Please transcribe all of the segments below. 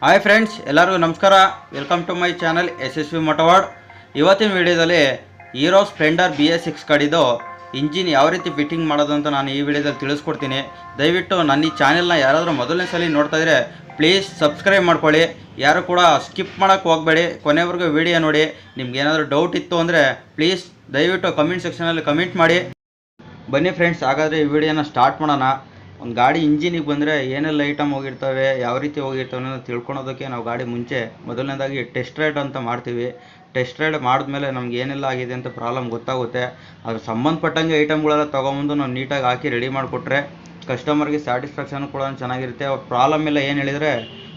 Hi friends, ಎಲ್ಲರಿಗೂ ನಮಸ್ಕಾರ. Welcome to my channel SSV ಮೋಟೋವಾಡ್. ಇವತ್ತಿನ ವಿಡಿಯೋದಲ್ಲಿ ಹೀರೋ ಸ್ಪ್ಲೆಂಡರ್ BS6 ಗಾಡಿದು ಇಂಜಿನ್ ಯಾವ ರೀತಿ ಫಿಟ್ಟಿಂಗ್ ಮಾಡೋದು ಅಂತ ನಾನು ಈ ವಿಡಿಯೋದಲ್ಲಿ ತಿಳಿಸ್ಕೊಡ್ತೀನಿ. ದಯವಿಟ್ಟು ನನ್ನ ಈ ಚಾನೆಲ್ನ ಯಾರಾದರೂ ಮೊದಲನೇ ಸಲ ನೋಡ್ತಾ ಇದ್ದರೆ ಪ್ಲೀಸ್ ಸಬ್ಸ್ಕ್ರೈಬ್ ಮಾಡ್ಕೊಳ್ಳಿ. ಯಾರು ಕೂಡ ಸ್ಕಿಪ್ ಮಾಡೋಕ್ಕೆ ಹೋಗಬೇಡಿ, ಕೊನೆವರೆಗೂ ವಿಡಿಯೋ ನೋಡಿ. ನಿಮ್ಗೆ ಏನಾದರೂ ಡೌಟ್ ಇತ್ತು ಅಂದರೆ ಪ್ಲೀಸ್ ದಯವಿಟ್ಟು ಕಮೆಂಟ್ ಸೆಕ್ಷನಲ್ಲಿ ಕಮೆಂಟ್ ಮಾಡಿ. ಬನ್ನಿ ಫ್ರೆಂಡ್ಸ್, ಹಾಗಾದರೆ ಈ ವಿಡಿಯೋನ ಸ್ಟಾರ್ಟ್ ಮಾಡೋಣ. ಒಂದು ಗಾಡಿ ಇಂಜಿನಿಗೆ ಬಂದರೆ ಏನೆಲ್ಲ ಐಟಮ್ ಹೋಗಿರ್ತವೆ, ಯಾವ ರೀತಿ ಹೋಗಿರ್ತವೆ ಅನ್ನೋದು ತಿಳ್ಕೊಳೋದಕ್ಕೆ ನಾವು ಗಾಡಿ ಮುಂಚೆ ಮೊದಲನೇದಾಗಿ ಟೆಸ್ಟ್ ರೈಡ್ ಅಂತ ಮಾಡ್ತೀವಿ. ಟೆಸ್ಟ್ ರೈಡ್ ಮಾಡಿದ್ಮೇಲೆ ನಮ್ಗೆ ಏನೆಲ್ಲ ಆಗಿದೆ ಅಂತ ಪ್ರಾಬ್ಲಮ್ ಗೊತ್ತಾಗುತ್ತೆ. ಅದ್ರ ಸಂಬಂಧಪಟ್ಟಂಗೆ ಐಟಮ್ಗಳೆಲ್ಲ ತೊಗೊಂಬಂದು ನಾವು ನೀಟಾಗಿ ಹಾಕಿ ರೆಡಿ ಮಾಡಿಕೊಟ್ರೆ ಕಸ್ಟಮರ್ಗೆ ಸ್ಯಾಟಿಸ್ಫ್ಯಾಕ್ಷನ್ ಕೂಡ ಚೆನ್ನಾಗಿರುತ್ತೆ. ಅವ್ರ ಪ್ರಾಬ್ಲಮ್ ಎಲ್ಲ ಏನು ಹೇಳಿದರೆ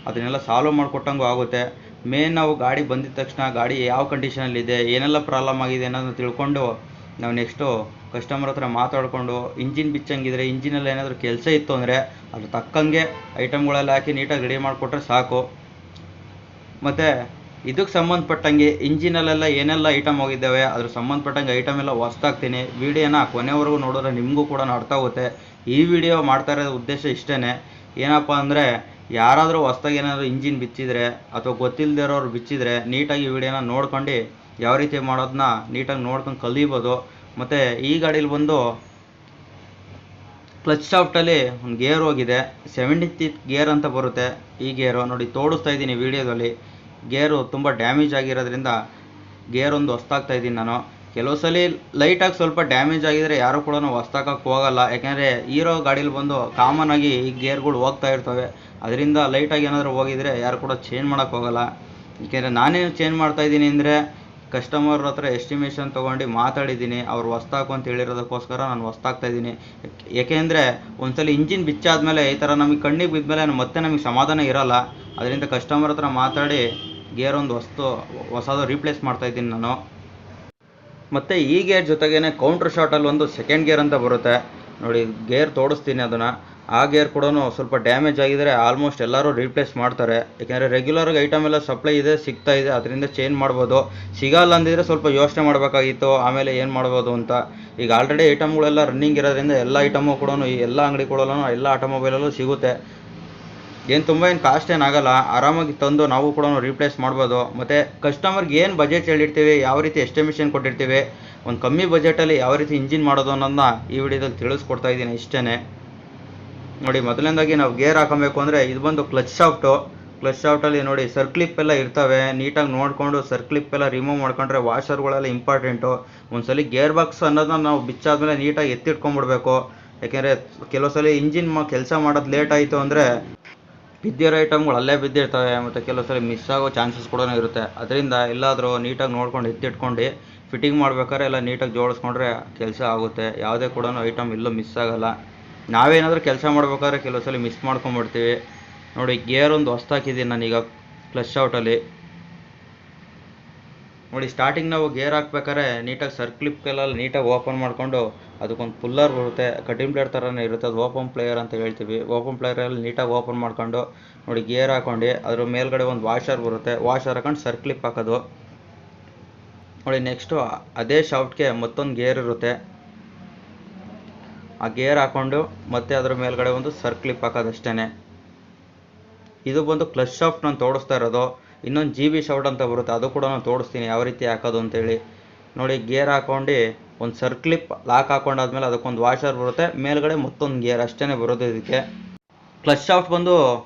ಅದನ್ನೆಲ್ಲ ಸಾಲ್ವ್ ಮಾಡಿಕೊಟ್ಟಂಗೂ ಆಗುತ್ತೆ. ಮೇನ್ ನಾವು ಗಾಡಿ ಬಂದಿದ ತಕ್ಷಣ ಗಾಡಿ ಯಾವ ಕಂಡೀಷನಲ್ಲಿದೆ, ಏನೆಲ್ಲ ಪ್ರಾಬ್ಲಮ್ ಆಗಿದೆ ಅನ್ನೋದನ್ನ ತಿಳ್ಕೊಂಡು ನಾವು ನೆಕ್ಸ್ಟು ಕಸ್ಟಮರ್ ಹತ್ರ ಮಾತಾಡಿಕೊಂಡು ಇಂಜಿನ್ ಬಿಚ್ಚಂಗಿದ್ರೆ, ಇಂಜಿನಲ್ಲಿ ಏನಾದರೂ ಕೆಲಸ ಇತ್ತು ಅಂದರೆ ಅದ್ರ ತಕ್ಕಂಗೆ ಐಟಮ್ಗಳೆಲ್ಲ ಹಾಕಿ ನೀಟಾಗಿ ರೆಡಿ ಮಾಡಿಕೊಟ್ರೆ ಸಾಕು. ಮತ್ತು ಇದಕ್ಕೆ ಸಂಬಂಧಪಟ್ಟಂಗೆ ಇಂಜಿನಲ್ಲೆಲ್ಲ ಏನೆಲ್ಲ ಐಟಮ್ ಹೋಗಿದ್ದಾವೆ ಅದ್ರ ಸಂಬಂಧಪಟ್ಟಂಗೆ ಐಟಮ್ ಎಲ್ಲ ಹೊಸ್ದಾಗ್ತೀನಿ. ವೀಡಿಯೋನ ಕೊನೆವರೆಗೂ ನೋಡಿದ್ರೆ ನಿಮಗೂ ಕೂಡ ಅರ್ಥ ಆಗುತ್ತೆ. ಈ ವಿಡಿಯೋ ಮಾಡ್ತಾ ಇರೋ ಉದ್ದೇಶ ಇಷ್ಟೇ. ಏನಪ್ಪ ಅಂದರೆ ಯಾರಾದರೂ ಹೊಸ್ದಾಗಿ ಏನಾದರೂ ಇಂಜಿನ್ ಬಿಚ್ಚಿದ್ರೆ ಅಥವಾ ಗೊತ್ತಿಲ್ಲದೆ ಇರೋರು ಬಿಚ್ಚಿದ್ರೆ ನೀಟಾಗಿ ಈ ವಿಡಿಯೋನ ನೋಡ್ಕೊಂಡು ಯಾವ ರೀತಿ ಮಾಡೋದನ್ನ ನೀಟಾಗಿ ನೋಡ್ಕೊಂಡು ಕಲಿಬೋದು. ಮತ್ತು ಈ ಗಾಡೀಲಿ ಬಂದು ಕ್ಲಚ್ ಶಾಫ್ಟಲ್ಲಿ ಒಂದು ಗೇರ್ ಹೋಗಿದೆ, 70th ಗೇರ್ ಅಂತ ಬರುತ್ತೆ. ಈ ಗೇರು ನೋಡಿ ತೋಡಿಸ್ತಾ ಇದ್ದೀನಿ ವೀಡಿಯೋದಲ್ಲಿ. ಗೇರು ತುಂಬ ಡ್ಯಾಮೇಜ್ ಆಗಿರೋದ್ರಿಂದ ಗೇರ್ ಒಂದು ಹೊಸ್ದಾಗ್ತಾ ಇದ್ದೀನಿ ನಾನು. ಕೆಲವು ಸಲ ಲೈಟಾಗಿ ಸ್ವಲ್ಪ ಡ್ಯಾಮೇಜ್ ಆಗಿದರೆ ಯಾರು ಕೂಡ ಹೊಸ್ದಾಕಕ್ಕೆ ಹೋಗಲ್ಲ. ಯಾಕೆಂದರೆ ಹೀರೋ ಗಾಡೀಲಿ ಬಂದು ಕಾಮನ್ ಆಗಿ ಈ ಗೇರ್ಗಳು ಹೋಗ್ತಾ ಇರ್ತವೆ. ಅದರಿಂದ ಲೈಟಾಗಿ ಏನಾದರೂ ಹೋಗಿದರೆ ಯಾರು ಕೂಡ ಚೇಂಜ್ ಮಾಡೋಕ್ಕೆ ಹೋಗಲ್ಲ. ಏಕೆಂದರೆ ನಾನೇನು ಚೇಂಜ್ ಮಾಡ್ತಾಯಿದ್ದೀನಿ ಅಂದರೆ ಕಸ್ಟಮರ್ ಹತ್ರ ಎಸ್ಟಿಮೇಷನ್ ತೊಗೊಂಡು ಮಾತಾಡಿದ್ದೀನಿ. ಅವ್ರು ಹೊಸ್ದಾಕು ಅಂತ ಹೇಳಿರೋದಕ್ಕೋಸ್ಕರ ನಾನು ಹೊಸ್ದಾಗ್ತಾಯಿದ್ದೀನಿ. ಏಕೆಂದರೆ ಒಂದ್ಸಲ ಇಂಜಿನ್ ಬಿಚ್ಚಾದ್ಮೇಲೆ ಈ ಥರ ನಮಗೆ ಕಣ್ಣಿಗೆ ಬಿದ್ಮೇಲೆ ಮತ್ತೆ ನಮಗೆ ಸಮಾಧಾನ ಇರೋಲ್ಲ. ಅದರಿಂದ ಕಸ್ಟಮರ್ ಹತ್ರ ಮಾತಾಡಿ ಗೇರ್ ಒಂದು ಹೊಸದು ರೀಪ್ಲೇಸ್ ಮಾಡ್ತಾಯಿದ್ದೀನಿ ನಾನು. ಮತ್ತು ಈ ಗೇರ್ ಜೊತೆಗೇ ಕೌಂಟ್ರ್ ಶಾಟಲ್ಲಿ ಒಂದು ಸೆಕೆಂಡ್ ಗೇರ್ ಅಂತ ಬರುತ್ತೆ ನೋಡಿ. ಗೇರ್ ತೋಡಿಸ್ತೀನಿ ಅದನ್ನು. ಆ ಗೇರ್ ಕೂಡ ಸ್ವಲ್ಪ ಡ್ಯಾಮೇಜ್ ಆಗಿದರೆ ಆಲ್ಮೋಸ್ಟ್ ಎಲ್ಲರೂ ರೀಪ್ಲೇಸ್ ಮಾಡ್ತಾರೆ. ಯಾಕೆಂದರೆ ರೆಗ್ಯುಲರ್ಗೆ ಐಟಮ್ ಎಲ್ಲ ಸಪ್ಲೈ ಇದೆ, ಸಿಗ್ತಾ ಇದೆ, ಅದರಿಂದ ಚೇಂಜ್ ಮಾಡ್ಬೋದು. ಸಿಗಲ್ಲ ಅಂದಿದ್ರೆ ಸ್ವಲ್ಪ ಯೋಚನೆ ಮಾಡಬೇಕಾಗಿತ್ತು, ಆಮೇಲೆ ಏನು ಮಾಡ್ಬೋದು ಅಂತ. ಈಗ ಆಲ್ರೆಡಿ ಐಟಮ್ಗಳೆಲ್ಲ ರನ್ನಿಂಗ್ ಇರೋದ್ರಿಂದ ಎಲ್ಲ ಐಟಮು ಕೂಡ ಈ ಎಲ್ಲ ಅಂಗಡಿಗಳಲ್ಲೂ ಎಲ್ಲ ಆಟೋಮೊಬೈಲಲ್ಲೂ ಸಿಗುತ್ತೆ. ಏನು ತುಂಬ ಕಾಸ್ಟ್ ಏನಾಗಲ್ಲ, ಆರಾಮಾಗಿ ತಂದು ನಾವು ಕೂಡ ರೀಪ್ಲೇಸ್ ಮಾಡ್ಬೋದು. ಮತ್ತು ಕಸ್ಟಮರ್ಗೆ ಏನು ಬಜೆಟ್ ಹೇಳಿರ್ತೀವಿ, ಯಾವ ರೀತಿ ಎಸ್ಟಿಮೇಷನ್ ಕೊಟ್ಟಿರ್ತೀವಿ, ಒಂದು ಕಮ್ಮಿ ಬಜೆಟಲ್ಲಿ ಯಾವ ರೀತಿ ಇಂಜಿನ್ ಮಾಡೋದು ಅನ್ನೋದನ್ನ ಈ ವಿಡಿಯೋದಲ್ಲಿ ತಿಳಿಸ್ಕೊಡ್ತಾ ಇದ್ದೀನಿ ಇಷ್ಟೇ ನೋಡಿ. ಮೊದಲನೇದಾಗಿ ನಾವು ಗೇರ್ ಹಾಕೊಬೇಕು ಅಂದರೆ ಇದು ಬಂದು ಕ್ಲಚ್ ಶಾಫ್ಟು. ಕ್ಲಚ್ ಶಾಫ್ಟಲ್ಲಿ ನೋಡಿ ಸರ್ಕ್ಲಿಪ್ ಎಲ್ಲ ಇರ್ತವೆ. ನೀಟಾಗಿ ನೋಡಿಕೊಂಡು ಸರ್ಕ್ಲಿಪ್ ಎಲ್ಲ ರಿಮೂವ್ ಮಾಡ್ಕೊಂಡ್ರೆ ವಾಷರ್ಗಳೆಲ್ಲ ಇಂಪಾರ್ಟೆಂಟು. ಒಂದ್ಸಲ ಗೇರ್ ಬಾಕ್ಸ್ ಅನ್ನೋದನ್ನ ನಾವು ಬಿಚ್ಚಾದ್ಮೇಲೆ ನೀಟಾಗಿ ಎತ್ತಿಟ್ಕೊಂಡ್ಬಿಡ್ಬೇಕು. ಯಾಕೆಂದರೆ ಕೆಲವು ಸಲ ಇಂಜಿನ್ ಕೆಲಸ ಮಾಡೋದು ಲೇಟ್ ಆಯಿತು ಅಂದರೆ ಬಿದ್ದಿರೋ ಐಟಮ್ಗಳು ಅಲ್ಲೇ ಬಿದ್ದಿರ್ತವೆ. ಮತ್ತು ಕೆಲವು ಸಲ ಮಿಸ್ ಆಗೋ ಚಾನ್ಸಸ್ ಕೂಡ ಇರುತ್ತೆ. ಅದರಿಂದ ಎಲ್ಲಾದರೂ ನೀಟಾಗಿ ನೋಡ್ಕೊಂಡು ಎತ್ತಿಟ್ಕೊಂಡು ಫಿಟ್ಟಿಂಗ್ ಮಾಡ್ಬೇಕಾದ್ರೆ ಎಲ್ಲ ನೀಟಾಗಿ ಜೋಡಿಸ್ಕೊಂಡ್ರೆ ಕೆಲಸ ಆಗುತ್ತೆ. ಯಾವುದೇ ಕೂಡ ಐಟಮ್ ಎಲ್ಲೂ ಮಿಸ್ ಆಗೋಲ್ಲ. ನಾವೇನಾದರೂ ಕೆಲಸ ಮಾಡ್ಬೇಕಾದ್ರೆ ಕೆಲವು ಸಲ ಮಿಸ್ ಮಾಡ್ಕೊಂಬಿಡ್ತೀವಿ ನೋಡಿ. ಗೇರ್ ಒಂದು ಹೊಸ್ದಾಕಿದ್ದೀನಿ ನಾನೀಗ ಕ್ಲಚ್ ಶಾಫ್ಟಲ್ಲಿ ನೋಡಿ. ಸ್ಟಾರ್ಟಿಂಗ್ ನಾವು ಗೇರ್ ಹಾಕ್ಬೇಕಾದ್ರೆ ನೀಟಾಗಿ ಸರ್ಕ್ಲಿಪ್ಗೆಲ್ಲ ನೀಟಾಗಿ ಓಪನ್ ಮಾಡಿಕೊಂಡು ಅದಕ್ಕೊಂದು ಪುಲ್ಲರ್ ಬರುತ್ತೆ, ಕಟಿಂಗ್ ಪ್ಲೇಯರ್ ಥರನೇ ಇರುತ್ತೆ. ಅದು ಓಪನ್ ಪ್ಲೇಯರ್ ಅಂತ ಹೇಳ್ತೀವಿ. ಓಪನ್ ಪ್ಲೇಯರಲ್ಲಿ ನೀಟಾಗಿ ಓಪನ್ ಮಾಡ್ಕೊಂಡು ನೋಡಿ ಗೇರ್ ಹಾಕ್ಕೊಂಡು ಅದ್ರ ಮೇಲ್ಗಡೆ ಒಂದು ವಾಷರ್ ಬರುತ್ತೆ. ವಾಷರ್ ಹಾಕೊಂಡು ಸರ್ಕ್ಲಿಪ್ ಹಾಕೋದು ನೋಡಿ. ನೆಕ್ಸ್ಟು ಅದೇ ಶಾಫ್ಟ್ಗೆ ಮತ್ತೊಂದು ಗೇರ್ ಇರುತ್ತೆ. ಆ ಗೇರ್ ಹಾಕ್ಕೊಂಡು ಮತ್ತೆ ಅದ್ರ ಮೇಲ್ಗಡೆ ಒಂದು ಸರ್ಕ್ಲಿಪ್ ಹಾಕೋದಷ್ಟೇ. ಇದು ಬಂದು ಕ್ಲಚ್ ಶಾಫ್ಟ್ ನಾನು ತೋಡಿಸ್ತಾ ಇರೋದು. ಇನ್ನೊಂದು GB ಶಾಫ್ಟ್ ಅಂತ ಬರುತ್ತೆ, ಅದು ಕೂಡ ನಾನು ತೋಡಿಸ್ತೀನಿ ಯಾವ ರೀತಿ ಹಾಕೋದು ಅಂತೇಳಿ ನೋಡಿ. ಗೇರ್ ಹಾಕ್ಕೊಂಡು ಒಂದು ಸರ್ಕ್ಲಿಪ್ ಲಾಕ್ ಹಾಕೊಂಡಾದ್ಮೇಲೆ ಅದಕ್ಕೊಂದು ವಾಷರ್ ಬರುತ್ತೆ, ಮೇಲ್ಗಡೆ ಮತ್ತೊಂದು ಗೇರ್ ಅಷ್ಟೇ ಬರೋದು ಇದಕ್ಕೆ. ಕ್ಲಚ್ ಶಾಫ್ಟ್ ಬಂದು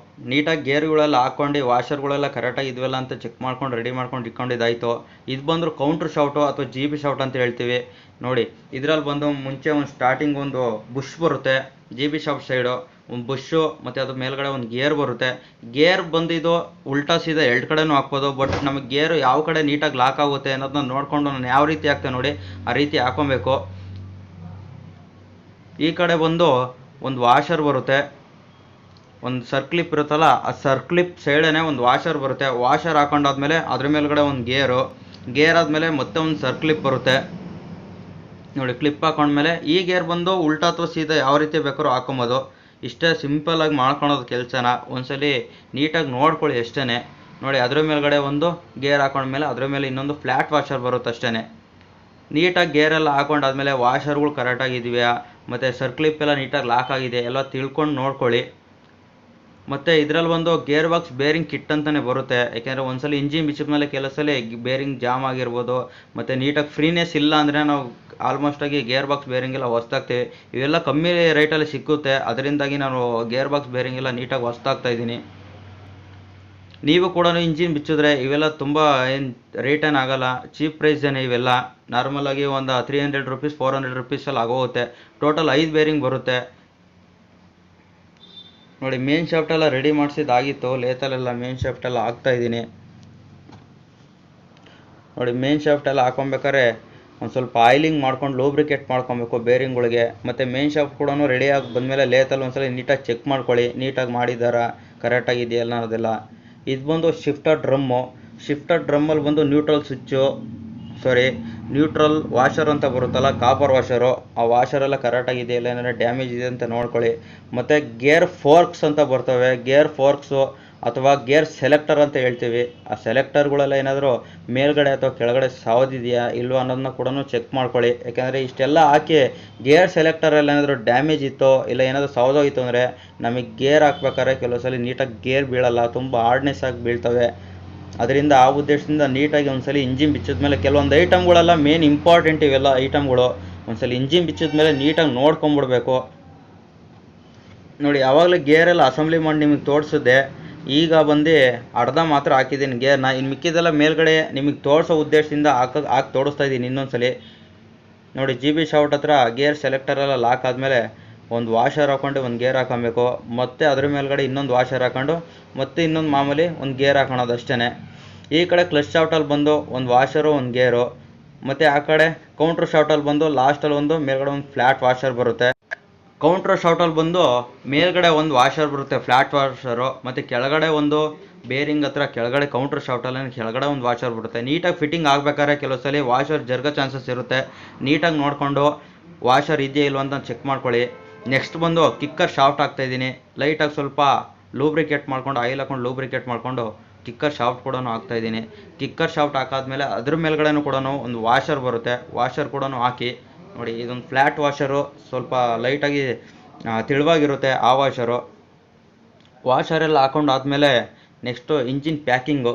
ನೀಟಾಗಿ ಗೇರ್ಗಳೆಲ್ಲ ಹಾಕ್ಕೊಂಡು ವಾಷರ್ಗಳೆಲ್ಲ ಕರೆಕ್ಟಾಗಿ ಇದ್ವಲ್ಲ ಅಂತ ಚೆಕ್ ಮಾಡ್ಕೊಂಡು ರೆಡಿ ಮಾಡ್ಕೊಂಡು ಇಟ್ಕೊಂಡಿದ್ದಾಯಿತು. ಇದು ಬಂದರೂ ಕೌಂಟ್ರ್ ಶಾಫ್ಟು ಅಥವಾ GB ಶಾಫ್ಟ್ ಅಂತ ಹೇಳ್ತೀವಿ ನೋಡಿ. ಇದರಲ್ಲಿ ಬಂದು ಮುಂಚೆ ಒಂದು ಸ್ಟಾರ್ಟಿಂಗ್ ಒಂದು ಬುಷ್ ಬರುತ್ತೆ GB ಶಾಫ್ಟ್ ಸೈಡು, ಒಂದು ಬುಷ್ಷು ಮತ್ತು ಅದ್ರ ಮೇಲ್ಗಡೆ ಒಂದು ಗೇರ್ ಬರುತ್ತೆ. ಗೇರ್ ಬಂದಿದ್ದು ಉಲ್ಟಾ ಸೀದಾ ಎರಡು ಕಡೆನೂ ಹಾಕ್ಬೋದು. ಬಟ್ ನಮಗೆ ಗೇರು ಯಾವ ಕಡೆ ನೀಟಾಗಿ ಲಾಕ್ ಆಗುತ್ತೆ ಅನ್ನೋದನ್ನ ನೋಡಿಕೊಂಡು ನಾನು ಯಾವ ರೀತಿ ಹಾಕ್ತೇನೆ ನೋಡಿ ಆ ರೀತಿ ಹಾಕೊಬೇಕು. ಈ ಕಡೆ ಬಂದು ಒಂದು ವಾಷರ್ ಬರುತ್ತೆ, ಒಂದು ಸರ್ಕ್ಲಿಪ್ ಇರುತ್ತಲ್ಲ ಆ ಸರ್ಕ್ಲಿಪ್ ಸೈಡೇ ಒಂದು ವಾಷರ್ ಬರುತ್ತೆ. ವಾಷರ್ ಹಾಕೊಂಡಾದ್ಮೇಲೆ ಅದ್ರ ಮೇಲ್ಗಡೆ ಒಂದು ಗೇರ್ ಆದಮೇಲೆ ಮತ್ತೆ ಒಂದು ಸರ್ಕ್ಲಿಪ್ ಬರುತ್ತೆ ನೋಡಿ. ಕ್ಲಿಪ್ ಹಾಕೊಂಡ್ಮೇಲೆ ಈ ಗೇರ್ ಬಂದು ಉಲ್ಟಾ ಅಥವಾ ಸೀದಾ ಯಾವ ರೀತಿ ಬೇಕಾದ್ರೂ ಹಾಕೊಬೋದು. ಇಷ್ಟೇ ಸಿಂಪಲ್ಲಾಗಿ ಮಾಡ್ಕೊಳೋದು ಕೆಲಸನ. ಒಂದ್ಸಲಿ ನೀಟಾಗಿ ನೋಡ್ಕೊಳ್ಳಿ ಅಷ್ಟೇ ನೋಡಿ. ಅದ್ರ ಮೇಲ್ಗಡೆ ಒಂದು ಗೇರ್ ಹಾಕೊಂಡ್ಮೇಲೆ ಅದ್ರ ಮೇಲೆ ಇನ್ನೊಂದು ಫ್ಲ್ಯಾಟ್ ವಾಷರ್ ಬರುತ್ತೆ ಅಷ್ಟೇ. ನೀಟಾಗಿ ಗೇರೆಲ್ಲ ಹಾಕೊಂಡಾದ್ಮೇಲೆ ವಾಷರ್ಗಳು ಕರೆಕ್ಟಾಗಿದೆಯಾ ಮತ್ತು ಸರ್ಕ್ಲಿಪ್ ಎಲ್ಲ ನೀಟಾಗಿ ಲಾಕ್ ಆಗಿದೆ ಎಲ್ಲ ತಿಳ್ಕೊಂಡು ನೋಡ್ಕೊಳ್ಳಿ. ಮತ್ತು ಇದರಲ್ಲಿ ಒಂದು ಗೇರ್ ಬಾಕ್ಸ್ ಬೇರಿಂಗ್ ಕಿಟ್ ಅಂತಲೇ ಬರುತ್ತೆ. ಯಾಕೆಂದರೆ ಒಂದ್ಸಲ ಇಂಜಿನ್ ಬಿಚ್ಚಿದ ಮೇಲೆ ಕೆಲವು ಸಲ ಬೇರಿಂಗ್ ಜಾಮ್ ಆಗಿರ್ಬೋದು, ಮತ್ತು ನೀಟಾಗಿ ಫ್ರೀನೆಸ್ ಇಲ್ಲ ಅಂದರೆ ನಾವು ಆಲ್ಮೋಸ್ಟಾಗಿ ಗೇರ್ ಬಾಕ್ಸ್ ಬೇರಿಂಗ್ ಎಲ್ಲ ಹೊಸ್ದಾಗ್ತೀವಿ. ಇವೆಲ್ಲ ಕಮ್ಮಿ ರೇಟಲ್ಲಿ ಸಿಕ್ಕುತ್ತೆ, ಅದರಿಂದಾಗಿ ನಾನು ಗೇರ್ ಬಾಕ್ಸ್ ಬೇರಿಂಗ್ ಎಲ್ಲ ನೀಟಾಗಿ ಹೊಸ್ದಾಗ್ತಾ ಇದ್ದೀನಿ. ನೀವು ಕೂಡ ಇಂಜಿನ್ ಬಿಚ್ಚಿದ್ರೆ ಇವೆಲ್ಲ ತುಂಬ ಏನು ರೇಟ್ ಏನು ಆಗಲ್ಲ, ಚೀಪ್ ಪ್ರೈಸೇನೆ ಇವೆಲ್ಲ. ನಾರ್ಮಲಾಗಿ ಒಂದು 300 ರುಪೀಸ್ 400 ರುಪೀಸಲ್ಲಿ ಆಗೋಗುತ್ತೆ. ಟೋಟಲ್ 5 ಬೇರಿಂಗ್ ಬರುತ್ತೆ. ನೋಡಿ ಮೇನ್ ಶಾಫ್ಟ್ ಎಲ್ಲ ರೆಡಿ ಮಾಡಿಸಿದ್ದಾಗಿತ್ತು, ಲೇತಲ್ಲೆಲ್ಲ ಮೇನ್ ಶಾಫ್ಟ್ ಎಲ್ಲ ಹಾಕ್ತಾ ಇದ್ದೀನಿ. ನೋಡಿ ಮೇನ್ ಶಾಫ್ಟ್ ಎಲ್ಲ ಹಾಕೊಬೇಕಾದ್ರೆ ಒಂದು ಸ್ವಲ್ಪ ಆಯಿಲಿಂಗ್ ಮಾಡ್ಕೊಂಡು ಲೂಬ್ರಿಕೇಟ್ ಮಾಡ್ಕೊಬೇಕು ಬೇರಿಂಗ್ಗಳಿಗೆ. ಮತ್ತು ಮೇನ್ ಶಾಫ್ಟ್ ಕೂಡ ರೆಡಿಯಾಗಿ ಬಂದಮೇಲೆ ಲೇತಲ್ಲಿ ಒಂದ್ಸಲ ನೀಟಾಗಿ ಚೆಕ್ ಮಾಡ್ಕೊಳ್ಳಿ, ನೀಟಾಗಿ ಮಾಡಿದ್ದಾರಾ, ಕರೆಕ್ಟಾಗಿದೆಯಲ್ಲ ಅನ್ನೋದೆಲ್ಲ. ಇದು ಬಂದು ಶಿಫ್ಟರ್ ಡ್ರಮ್ಮಲ್ಲಿ ಬಂದು ನ್ಯೂಟ್ರಲ್ ವಾಷರ್ ಅಂತ ಬರುತ್ತಲ್ಲ, ಕಾಪರ್ ವಾಷರು, ಆ ವಾಷರೆಲ್ಲ ಕರೆಕ್ಟಾಗಿದೆಯಲ್ಲ, ಏನಾದ್ರು ಡ್ಯಾಮೇಜ್ ಇದೆ ಅಂತ ನೋಡ್ಕೊಳ್ಳಿ. ಮತ್ತು ಗೇರ್ ಫೋರ್ಕ್ಸ್ ಅಂತ ಬರ್ತವೆ, ಗೇರ್ ಫೋರ್ಕ್ಸು ಅಥವಾ ಗೇರ್ ಸೆಲೆಕ್ಟರ್ ಅಂತ ಹೇಳ್ತೀವಿ. ಆ ಸೆಲೆಕ್ಟರ್ಗಳೆಲ್ಲ ಏನಾದರೂ ಮೇಲ್ಗಡೆ ಅಥವಾ ಕೆಳಗಡೆ ಸಾವದಿದೆಯಾ ಇಲ್ವಾ ಅನ್ನೋದನ್ನ ಕೂಡ ಚೆಕ್ ಮಾಡ್ಕೊಳ್ಳಿ. ಯಾಕೆಂದರೆ ಇಷ್ಟೆಲ್ಲ ಹಾಕಿ ಗೇರ್ ಸೆಲೆಕ್ಟರಲ್ಲಿ ಏನಾದರೂ ಡ್ಯಾಮೇಜ್ ಇತ್ತೋ ಇಲ್ಲ ಏನಾದರೂ ಸಾವದೋಗಿತ್ತು ಅಂದರೆ ನಮಗೆ ಗೇರ್ ಹಾಕ್ಬೇಕಾದ್ರೆ ಕೆಲವು ಸಲ ನೀಟಾಗಿ ಗೇರ್ ಬೀಳಲ್ಲ, ತುಂಬ ಹಾರ್ಡ್ನೆಸ್ ಆಗಿ ಬೀಳ್ತವೆ. ಅದರಿಂದ ಆ ಉದ್ದೇಶದಿಂದ ನೀಟಾಗಿ ಒಂದ್ಸಲ ಇಂಜಿನ್ ಬಿಚ್ಚಿದ ಮೇಲೆ ಕೆಲವೊಂದು ಐಟಮ್ಗಳೆಲ್ಲ ಮೇನ್ ಇಂಪಾರ್ಟೆಂಟ್, ಇವೆಲ್ಲ ಐಟಮ್ಗಳು ಒಂದ್ಸಲ ಇಂಜಿನ್ ಬಿಚ್ಚಿದ ಮೇಲೆ ನೀಟಾಗಿ ನೋಡ್ಕೊಂಬಿಡ್ಬೇಕು. ನೋಡಿ ಆವಾಗಲೇ ಗೇರೆಲ್ಲ ಅಸೆಂಬ್ಲಿ ಮಾಡಿ ನಿಮಗೆ ತೋರಿಸಿದ್ದೆ, ಈಗ ಬಂದು ಅರ್ಧ ಮಾತ್ರ ಹಾಕಿದ್ದೀನಿ ಗೇರ್ನ, ಇನ್ನು ಮಿಕ್ಕಿದೆಲ್ಲ ಮೇಲ್ಗಡೆ ನಿಮಗೆ ತೋರಿಸೋ ಉದ್ದೇಶದಿಂದ ಹಾಕಿ ತೋರಿಸ್ತಾ ಇದ್ದೀನಿ ಇನ್ನೊಂದ್ಸಲಿ. ನೋಡಿ GB ಶಾಫ್ಟ್ ಹತ್ರ ಗೇರ್ ಸೆಲೆಕ್ಟರೆಲ್ಲ ಲಾಕ್ ಆದಮೇಲೆ ಒಂದು ವಾಷರ್ ಹಾಕ್ಕೊಂಡು ಒಂದು ಗೇರ್ ಹಾಕೊಬೇಕು, ಮತ್ತು ಅದ್ರ ಮೇಲ್ಗಡೆ ಇನ್ನೊಂದು ವಾಷರ್ ಹಾಕೊಂಡು ಮತ್ತೆ ಇನ್ನೊಂದು ಮಾಮೂಲಿ ಒಂದು ಗೇರ್ ಹಾಕೋಣದು ಅಷ್ಟೇ. ಈ ಕಡೆ ಕ್ಲಚ್ ಶಾಫ್ಟಲ್ಲಿ ಬಂದು ಒಂದು ವಾಷರು ಒಂದು ಗೇರು, ಮತ್ತು ಆ ಕಡೆ ಕೌಂಟ್ರ್ ಶಾಫ್ಟಲ್ಲಿ ಬಂದು ಲಾಸ್ಟಲ್ಲಿ ಒಂದು ಮೇಲ್ಗಡೆ ಒಂದು ಫ್ಲ್ಯಾಟ್ ವಾಷರ್ ಬರುತ್ತೆ. ಕೌಂಟ್ರ್ ಶಾಫ್ಟಲ್ಲಿ ಬಂದು ಮೇಲ್ಗಡೆ ಒಂದು ವಾಷರ್ ಬರುತ್ತೆ ಫ್ಲ್ಯಾಟ್ ವಾಷರು, ಮತ್ತು ಕೆಳಗಡೆ ಒಂದು ಬೇರಿಂಗ್ ಹತ್ರ ಕೆಳಗಡೆ ಕೌಂಟ್ರ್ ಶಾಫ್ಟಲ್ಲಿ ಕೆಳಗಡೆ ಒಂದು ವಾಷರ್ ಬರುತ್ತೆ. ನೀಟಾಗಿ ಫಿಟ್ಟಿಂಗ್ ಆಗಬೇಕಾದ್ರೆ ಕೆಲವು ಸಲ ವಾಷರ್ ಜರುಗೋ ಚಾನ್ಸಸ್ ಇರುತ್ತೆ, ನೀಟಾಗಿ ನೋಡಿಕೊಂಡು ವಾಷರ್ ಇದೆಯಾ ಇಲ್ವ ಅಂತ ಚೆಕ್ ಮಾಡ್ಕೊಳ್ಳಿ. ನೆಕ್ಸ್ಟ್ ಬಂದು ಕಿಕ್ಕರ್ ಶಾಫ್ಟ್ ಹಾಕ್ತಾಯಿದ್ದೀನಿ. ಲೈಟಾಗಿ ಸ್ವಲ್ಪ ಲೂಬ್ರಿಕೇಟ್ ಮಾಡ್ಕೊಂಡು ಆಯಿಲ್ ಹಾಕೊಂಡು ಲೂಬ್ರಿಕೇಟ್ ಮಾಡಿಕೊಂಡು ಕಿಕ್ಕರ್ ಶಾಫ್ಟ್ ಕೂಡ ಹಾಕ್ತಾಯಿದ್ದೀನಿ. ಕಿಕ್ಕರ್ ಶಾಫ್ಟ್ ಹಾಕಾದ್ಮೇಲೆ ಅದ್ರ ಮೇಲ್ಗಡೆನೂ ಕೂಡ ಒಂದು ವಾಷರ್ ಬರುತ್ತೆ, ವಾಷರ್ ಕೂಡ ಹಾಕಿ. ನೋಡಿ ಇದೊಂದು ಫ್ಲ್ಯಾಟ್ ವಾಷರು, ಸ್ವಲ್ಪ ಲೈಟಾಗಿ ತೆಳುವಾಗಿರುತ್ತೆ ಆ ವಾಷರೆಲ್ಲ ಹಾಕೊಂಡು ಆದಮೇಲೆ ನೆಕ್ಸ್ಟು ಇಂಜಿನ್ ಪ್ಯಾಕಿಂಗು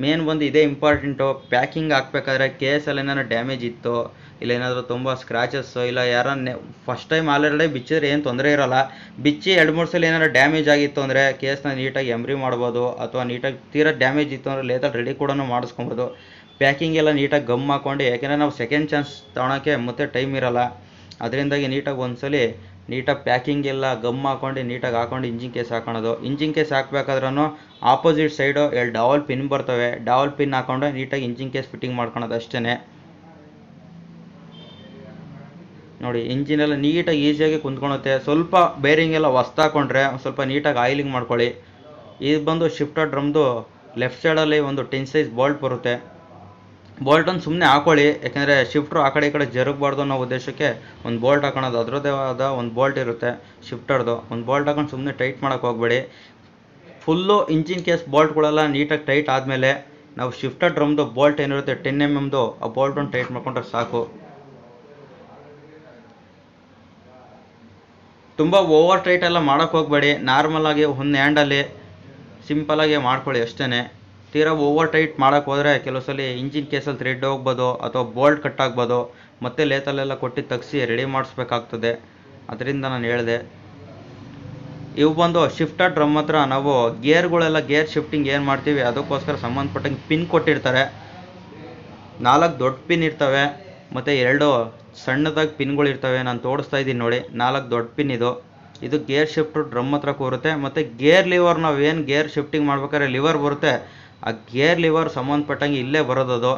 ಮೇನ್ ಬಂದು ಇದೇ ಇಂಪಾರ್ಟೆಂಟು. ಪ್ಯಾಕಿಂಗ್ ಹಾಕ್ಬೇಕಾದ್ರೆ ಕೇಸಲ್ಲಿ ಏನಾದ್ರು ಡ್ಯಾಮೇಜ್ ಇತ್ತು ಇಲ್ಲ ಏನಾದರೂ ತುಂಬ ಸ್ಕ್ರ್ಯಾಚಸ್ಸು ಇಲ್ಲ ಫಸ್ಟ್ ಟೈಮ್ ಆಲ್ರೆಡಿ ಬಿಚ್ಚಿದ್ರೆ ಏನು ತೊಂದರೆ ಇರೋಲ್ಲ, ಬಿಚ್ಚಿ 2-3 ಸಲ ಏನಾದ್ರು ಡ್ಯಾಮೇಜ್ ಆಗಿತ್ತು ಅಂದರೆ ಕೇಸ್ನ ನೀಟಾಗಿ ಎಮ್ರಿ ಮಾಡ್ಬೋದು, ಅಥವಾ ನೀಟಾಗಿ ತೀರಾ ಡ್ಯಾಮೇಜ್ ಇತ್ತು ಅಂದರೆ ಲೇತಲ್ಲಿ ರೆಡಿ ಕೂಡ ಮಾಡಿಸ್ಕೊಬೋದು. ಪ್ಯಾಕಿಂಗ್ ಎಲ್ಲ ನೀಟಾಗಿ ಗಮ್ ಹಾಕ್ಕೊಂಡು, ಯಾಕೆಂದರೆ ನಾವು ಸೆಕೆಂಡ್ ಚಾನ್ಸ್ ತೊಗೊಳಕ್ಕೆ ಮತ್ತೆ ಟೈಮ್ ಇರೋಲ್ಲ, ಅದರಿಂದಾಗಿ ನೀಟಾಗಿ ಒಂದ್ಸಲಿ ನೀಟಾಗಿ ಪ್ಯಾಕಿಂಗ್ ಎಲ್ಲ ಗಮ್ ಹಾಕ್ಕೊಂಡು ನೀಟಾಗಿ ಹಾಕೊಂಡು ಇಂಜಿನ್ ಕೇಸ್ ಹಾಕೋಣದು. ಇಂಜಿನ್ ಕೇಸ್ ಹಾಕ್ಬೇಕಾದ್ರೂ ಆಪೋಸಿಟ್ ಸೈಡು 2 ಡಬಲ್ ಪಿನ್ ಬರ್ತವೆ, ಡಬಲ್ ಪಿನ್ ಹಾಕೊಂಡು ನೀಟಾಗಿ ಇಂಜಿನ್ ಕೇಸ್ ಫಿಟ್ಟಿಂಗ್ ಮಾಡ್ಕೊಳೋದು ಅಷ್ಟೇ. ನೋಡಿ ಇಂಜಿನೆಲ್ಲ ನೀಟಾಗಿ ಈಸಿಯಾಗಿ ಕುಂತ್ಕೊಳುತ್ತೆ. ಸ್ವಲ್ಪ ಬೇರಿಂಗ್ ಎಲ್ಲ ಹೊಸ್ದಾಕೊಂಡ್ರೆ ಸ್ವಲ್ಪ ನೀಟಾಗಿ ಆಯಿಲಿಂಗ್ ಮಾಡ್ಕೊಳ್ಳಿ. ಇದು ಬಂದು ಶಿಫ್ಟರ್ ಡ್ರಮ್ದು ಲೆಫ್ಟ್ ಸೈಡಲ್ಲಿ ಒಂದು 10 ಸೈಜ್ ಬೋಲ್ಟ್ ಬರುತ್ತೆ. ಬೋಲ್ಟನ್ನು ಸುಮ್ಮನೆ ಹಾಕೊಳ್ಳಿ, ಯಾಕೆಂದರೆ ಶಿಫ್ಟ್ರು ಆ ಕಡೆ ಈ ಕಡೆ ಜರುಗಬಾರ್ದು ಅನ್ನೋ ಉದ್ದೇಶಕ್ಕೆ ಒಂದು ಬೋಲ್ಟ್ ಹಾಕೋಣದು. ಅದರದ್ದೇ ಆದ ಒಂದು ಬೋಲ್ಟ್ ಇರುತ್ತೆ ಶಿಫ್ಟರ್ದು, ಒಂದು ಬೋಲ್ಟ್ ಹಾಕೊಂಡು ಸುಮ್ಮನೆ ಟೈಟ್ ಮಾಡೋಕ್ಕೆ ಹೋಗಬೇಡಿ. ಫುಲ್ಲು ಇಂಜಿನ್ ಕೇಸ್ ಬೋಲ್ಟ್ಗಳೆಲ್ಲ ನೀಟಾಗಿ ಟೈಟ್ ಆದಮೇಲೆ ನಾವು ಶಿಫ್ಟರ್ ಡ್ರಮ್ದು ಬೋಲ್ಟ್ ಏನಿರುತ್ತೆ 10 mm ಆ ಬೋಲ್ಟನ್ನು ಟೈಟ್ ಮಾಡ್ಕೊಂಡ್ರೆ ಸಾಕು. ತುಂಬ ಓವರ್ ಟೈಟ್ ಎಲ್ಲ ಮಾಡೋಕ್ಕೆ ಹೋಗಬೇಡಿ, ನಾರ್ಮಲಾಗಿ ಒಂದು ಹ್ಯಾಂಡಲ್ಲಿ ಸಿಂಪಲಾಗಿ ಮಾಡ್ಕೊಳ್ಳಿ ಅಷ್ಟೇ. ತೀರಾ ಓವರ್ ಟೈಟ್ ಮಾಡೋಕ್ಕೆ ಹೋದರೆ ಕೆಲವು ಸಲ ಇಂಜಿನ್ ಕೇಸಲ್ಲಿ ಥ್ರೆಡ್ ಹೋಗ್ಬೋದು ಅಥವಾ ಬೋಲ್ಟ್ ಕಟ್ ಆಗ್ಬೋದು, ಮತ್ತೆ ಲೇತಲ್ಲೆಲ್ಲ ಕೊಟ್ಟು ತೆಗ್ಸಿ ರೆಡಿ ಮಾಡಿಸ್ಬೇಕಾಗ್ತದೆ. ಅದರಿಂದ ನಾನು ಹೇಳಿದೆ. ಇವು ಬಂದು ಶಿಫ್ಟರ್ ಡ್ರಮ್ ಹತ್ರ ನಾವು ಗೇರ್ ಶಿಫ್ಟಿಂಗ್ ಏನು ಮಾಡ್ತೀವಿ ಅದಕ್ಕೋಸ್ಕರ ಸಂಬಂಧಪಟ್ಟಂಗೆ ಪಿನ್ ಕೊಟ್ಟಿರ್ತಾರೆ. 4 ದೊಡ್ಡ ಪಿನ್ ಇರ್ತವೆ ಮತ್ತು 2 ಸಣ್ಣದಾಗಿ ಪಿನ್ಗಳು ಇರ್ತವೆ. ನಾನು ತೋರಿಸ್ತಾ ಇದ್ದೀನಿ ನೋಡಿ, 4 ದೊಡ್ಡ ಪಿನ್ ಇದು ಗೇರ್ ಶಿಫ್ಟ್ ಡ್ರಮ್ ಹತ್ರ ಕೂರುತ್ತೆ. ಮತ್ತು ಗೇರ್ ಲಿವರ್, ನಾವು ಏನು ಗೇರ್ ಶಿಫ್ಟಿಂಗ್ ಮಾಡ್ಬೇಕಾದ್ರೆ ಲಿವರ್ ಬರುತ್ತೆ, ಆ ಗೇರ್ ಲಿವರ್ ಸಂಬಂಧಪಟ್ಟಂಗೆ ಇಲ್ಲೇ ಬರೋದದು.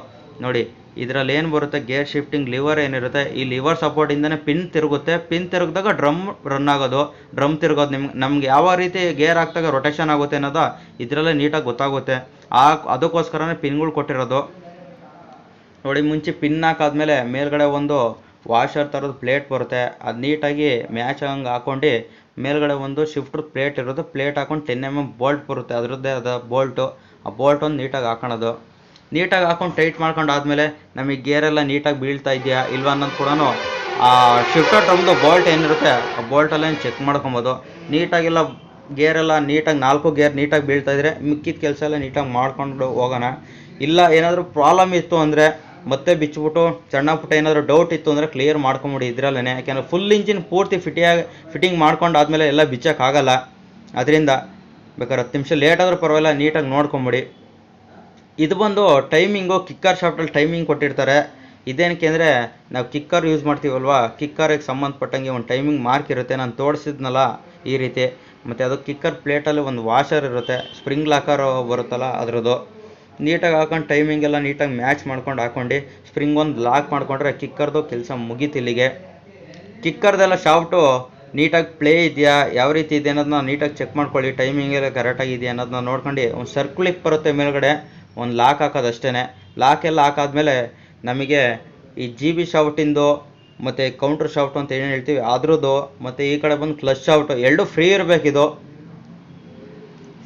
ನೋಡಿ ಇದರಲ್ಲಿ ಏನು ಬರುತ್ತೆ, ಗೇರ್ ಶಿಫ್ಟಿಂಗ್ ಲಿವರ್ ಏನಿರುತ್ತೆ, ಈ ಲಿವರ್ ಸಪೋರ್ಟಿಂದನೇ ಪಿನ್ ತಿರುಗುತ್ತೆ. ಪಿನ್ ತಿರುಗಿದಾಗ ಡ್ರಮ್ ರನ್ ಆಗೋದು, ಡ್ರಮ್ ತಿರುಗೋದು. ನಮ್ಗೆ ಯಾವ ರೀತಿ ಗೇರ್ ಹಾಕ್ದಾಗ ರೊಟೇಷನ್ ಆಗುತ್ತೆ ಅನ್ನೋದು ಇದರಲ್ಲೇ ನೀಟಾಗಿ ಗೊತ್ತಾಗುತ್ತೆ. ಅದಕ್ಕೋಸ್ಕರನೇ ಪಿನ್ಗಳು ಕೊಟ್ಟಿರೋದು. ನೋಡಿ ಮುಂಚೆ ಪಿನ್ ಹಾಕಾದ್ಮೇಲೆ ಮೇಲ್ಗಡೆ ಒಂದು ವಾಷರ್ ಥರದ ಪ್ಲೇಟ್ ಬರುತ್ತೆ, ಅದು ನೀಟಾಗಿ ಮ್ಯಾಚ್ ಆಗಂಗೆ ಹಾಕ್ಕೊಂಡು ಮೇಲ್ಗಡೆ ಒಂದು ಶಿಫ್ಟ್ರ್ ಪ್ಲೇಟ್ ಇರೋದು, ಪ್ಲೇಟ್ ಹಾಕೊಂಡು 10 mm ಬೋಲ್ಟ್ ಬರುತ್ತೆ, ಅದರದ್ದೇ ಆದ ಬೋಲ್ಟು. ಆ ಬೋಲ್ಟೊಂದು ನೀಟಾಗಿ ಹಾಕೋಣದು. ನೀಟಾಗಿ ಹಾಕೊಂಡು ಟೈಟ್ ಮಾಡ್ಕೊಂಡು ಆದಮೇಲೆ ನಮಗೆ ಗೇರೆಲ್ಲ ನೀಟಾಗಿ ಬೀಳ್ತಾ ಇದೆಯಾ ಇಲ್ವಾ ಅನ್ನೋದು ಕೂಡ ಆ ಶಿಫ್ಟರ್ ಡ್ರಮ್ದು ಬೋಲ್ಟ್ ಏನಿರುತ್ತೆ ಆ ಬೋಲ್ಟಲ್ಲೇ ಚೆಕ್ ಮಾಡ್ಕೊಬೋದು. ನೀಟಾಗೆಲ್ಲ ಗೇರೆಲ್ಲ ನೀಟಾಗಿ 4 ಗೇರ್ ನೀಟಾಗಿ ಬೀಳ್ತಾ ಇದ್ರೆ ಮಿಕ್ಕಿದ ಕೆಲಸ ಎಲ್ಲ ನೀಟಾಗಿ ಮಾಡ್ಕೊಂಡು ಹೋಗೋಣ. ಇಲ್ಲ ಏನಾದರೂ ಪ್ರಾಬ್ಲಮ್ ಇತ್ತು ಅಂದರೆ ಮತ್ತೆ ಬಿಚ್ಚಿಬಿಟ್ಟು ಸಣ್ಣ ಪುಟ್ಟ ಏನಾದರೂ ಡೌಟ್ ಇತ್ತು ಅಂದರೆ ಕ್ಲಿಯರ್ ಮಾಡ್ಕೊಂಬಿಡಿ ಇದರಲ್ಲೇ. ಯಾಕೆಂದರೆ ಫುಲ್ ಇಂಜಿನ್ ಪೂರ್ತಿ ಫಿಟ್ಟಿಂಗ್ ಮಾಡ್ಕೊಂಡಾದ್ಮೇಲೆ ಎಲ್ಲ ಬಿಚ್ಚೋಕ್ಕಾಗಲ್ಲ. ಅದರಿಂದ ಬೇಕಾದ್ರೆ 10 ನಿಮಿಷ ಲೇಟ್ ಆದರೂ ಪರವಾಗಿಲ್ಲ, ನೀಟಾಗಿ ನೋಡ್ಕೊಂಬಿಡಿ. ಇದು ಬಂದು ಟೈಮಿಂಗು, ಕಿಕ್ಕರ್ ಶಾಫ್ಟಲ್ಲಿ ಟೈಮಿಂಗ್ ಕೊಟ್ಟಿರ್ತಾರೆ. ಇದೇನಕ್ಕೆ ಅಂದರೆ ನಾವು ಕಿಕ್ಕರ್ ಯೂಸ್ ಮಾಡ್ತೀವಲ್ವಾ, ಕಿಕ್ಕರಿಗೆ ಸಂಬಂಧಪಟ್ಟಂಗೆ ಒಂದು ಟೈಮಿಂಗ್ ಮಾರ್ಕ್ ಇರುತ್ತೆ. ನಾನು ತೋರಿಸಿದ್ನಲ್ಲ ಈ ರೀತಿ. ಮತ್ತು ಅದು ಕಿಕ್ಕರ್ ಪ್ಲೇಟಲ್ಲಿ ಒಂದು ವಾಷರ್ ಇರುತ್ತೆ, ಸ್ಪ್ರಿಂಗ್ ಲಾಕರ್ ಬರುತ್ತಲ್ಲ ಅದರದ್ದು. ನೀಟಾಗಿ ಹಾಕೊಂಡು ಟೈಮಿಂಗ್ ಎಲ್ಲ ನೀಟಾಗಿ ಮ್ಯಾಚ್ ಮಾಡ್ಕೊಂಡು ಹಾಕ್ಕೊಂಡು ಸ್ಪ್ರಿಂಗ್ ಒಂದು ಲಾಕ್ ಮಾಡಿಕೊಂಡ್ರೆ ಕಿಕ್ಕರ್ದು ಕೆಲಸ ಮುಗೀತಿಲ್ಲಿಗೆ. ಕಿಕ್ಕರ್ದೆಲ್ಲ ಶಾಫ್ಟು ನೀಟಾಗಿ ಪ್ಲೇ ಇದೆಯಾ, ಯಾವ ರೀತಿ ಇದೆ ಅನ್ನೋದನ್ನ ನೀಟಾಗಿ ಚೆಕ್ ಮಾಡ್ಕೊಳ್ಳಿ. ಟೈಮಿಂಗ್ ಎಲ್ಲ ಕರೆಕ್ಟಾಗಿದೆಯಾ ಅನ್ನೋದನ್ನ ನೋಡ್ಕೊಂಡು ಒಂದು ಸರ್ಕ್ಲಿಪ್ ಬರುತ್ತೆ ಮೇಲ್ಗಡೆ, ಒಂದು ಲಾಕ್ ಹಾಕೋದು ಅಷ್ಟೇ. ಲಾಕ್ ಎಲ್ಲ ಹಾಕಾದ್ಮೇಲೆ ನಮಗೆ ಈ GB ಶಾಫ್ಟಿಂದು ಮತ್ತು ಕೌಂಟ್ರ್ ಶಾಫ್ಟ್ ಅಂತ ಏನು ಹೇಳ್ತೀವಿ ಅದ್ರದ್ದು, ಮತ್ತು ಈ ಕಡೆ ಬಂದು ಕ್ಲಚ್ ಶಾಫ್ಟು ಎರಡು ಫ್ರೀ ಇರಬೇಕಿದು.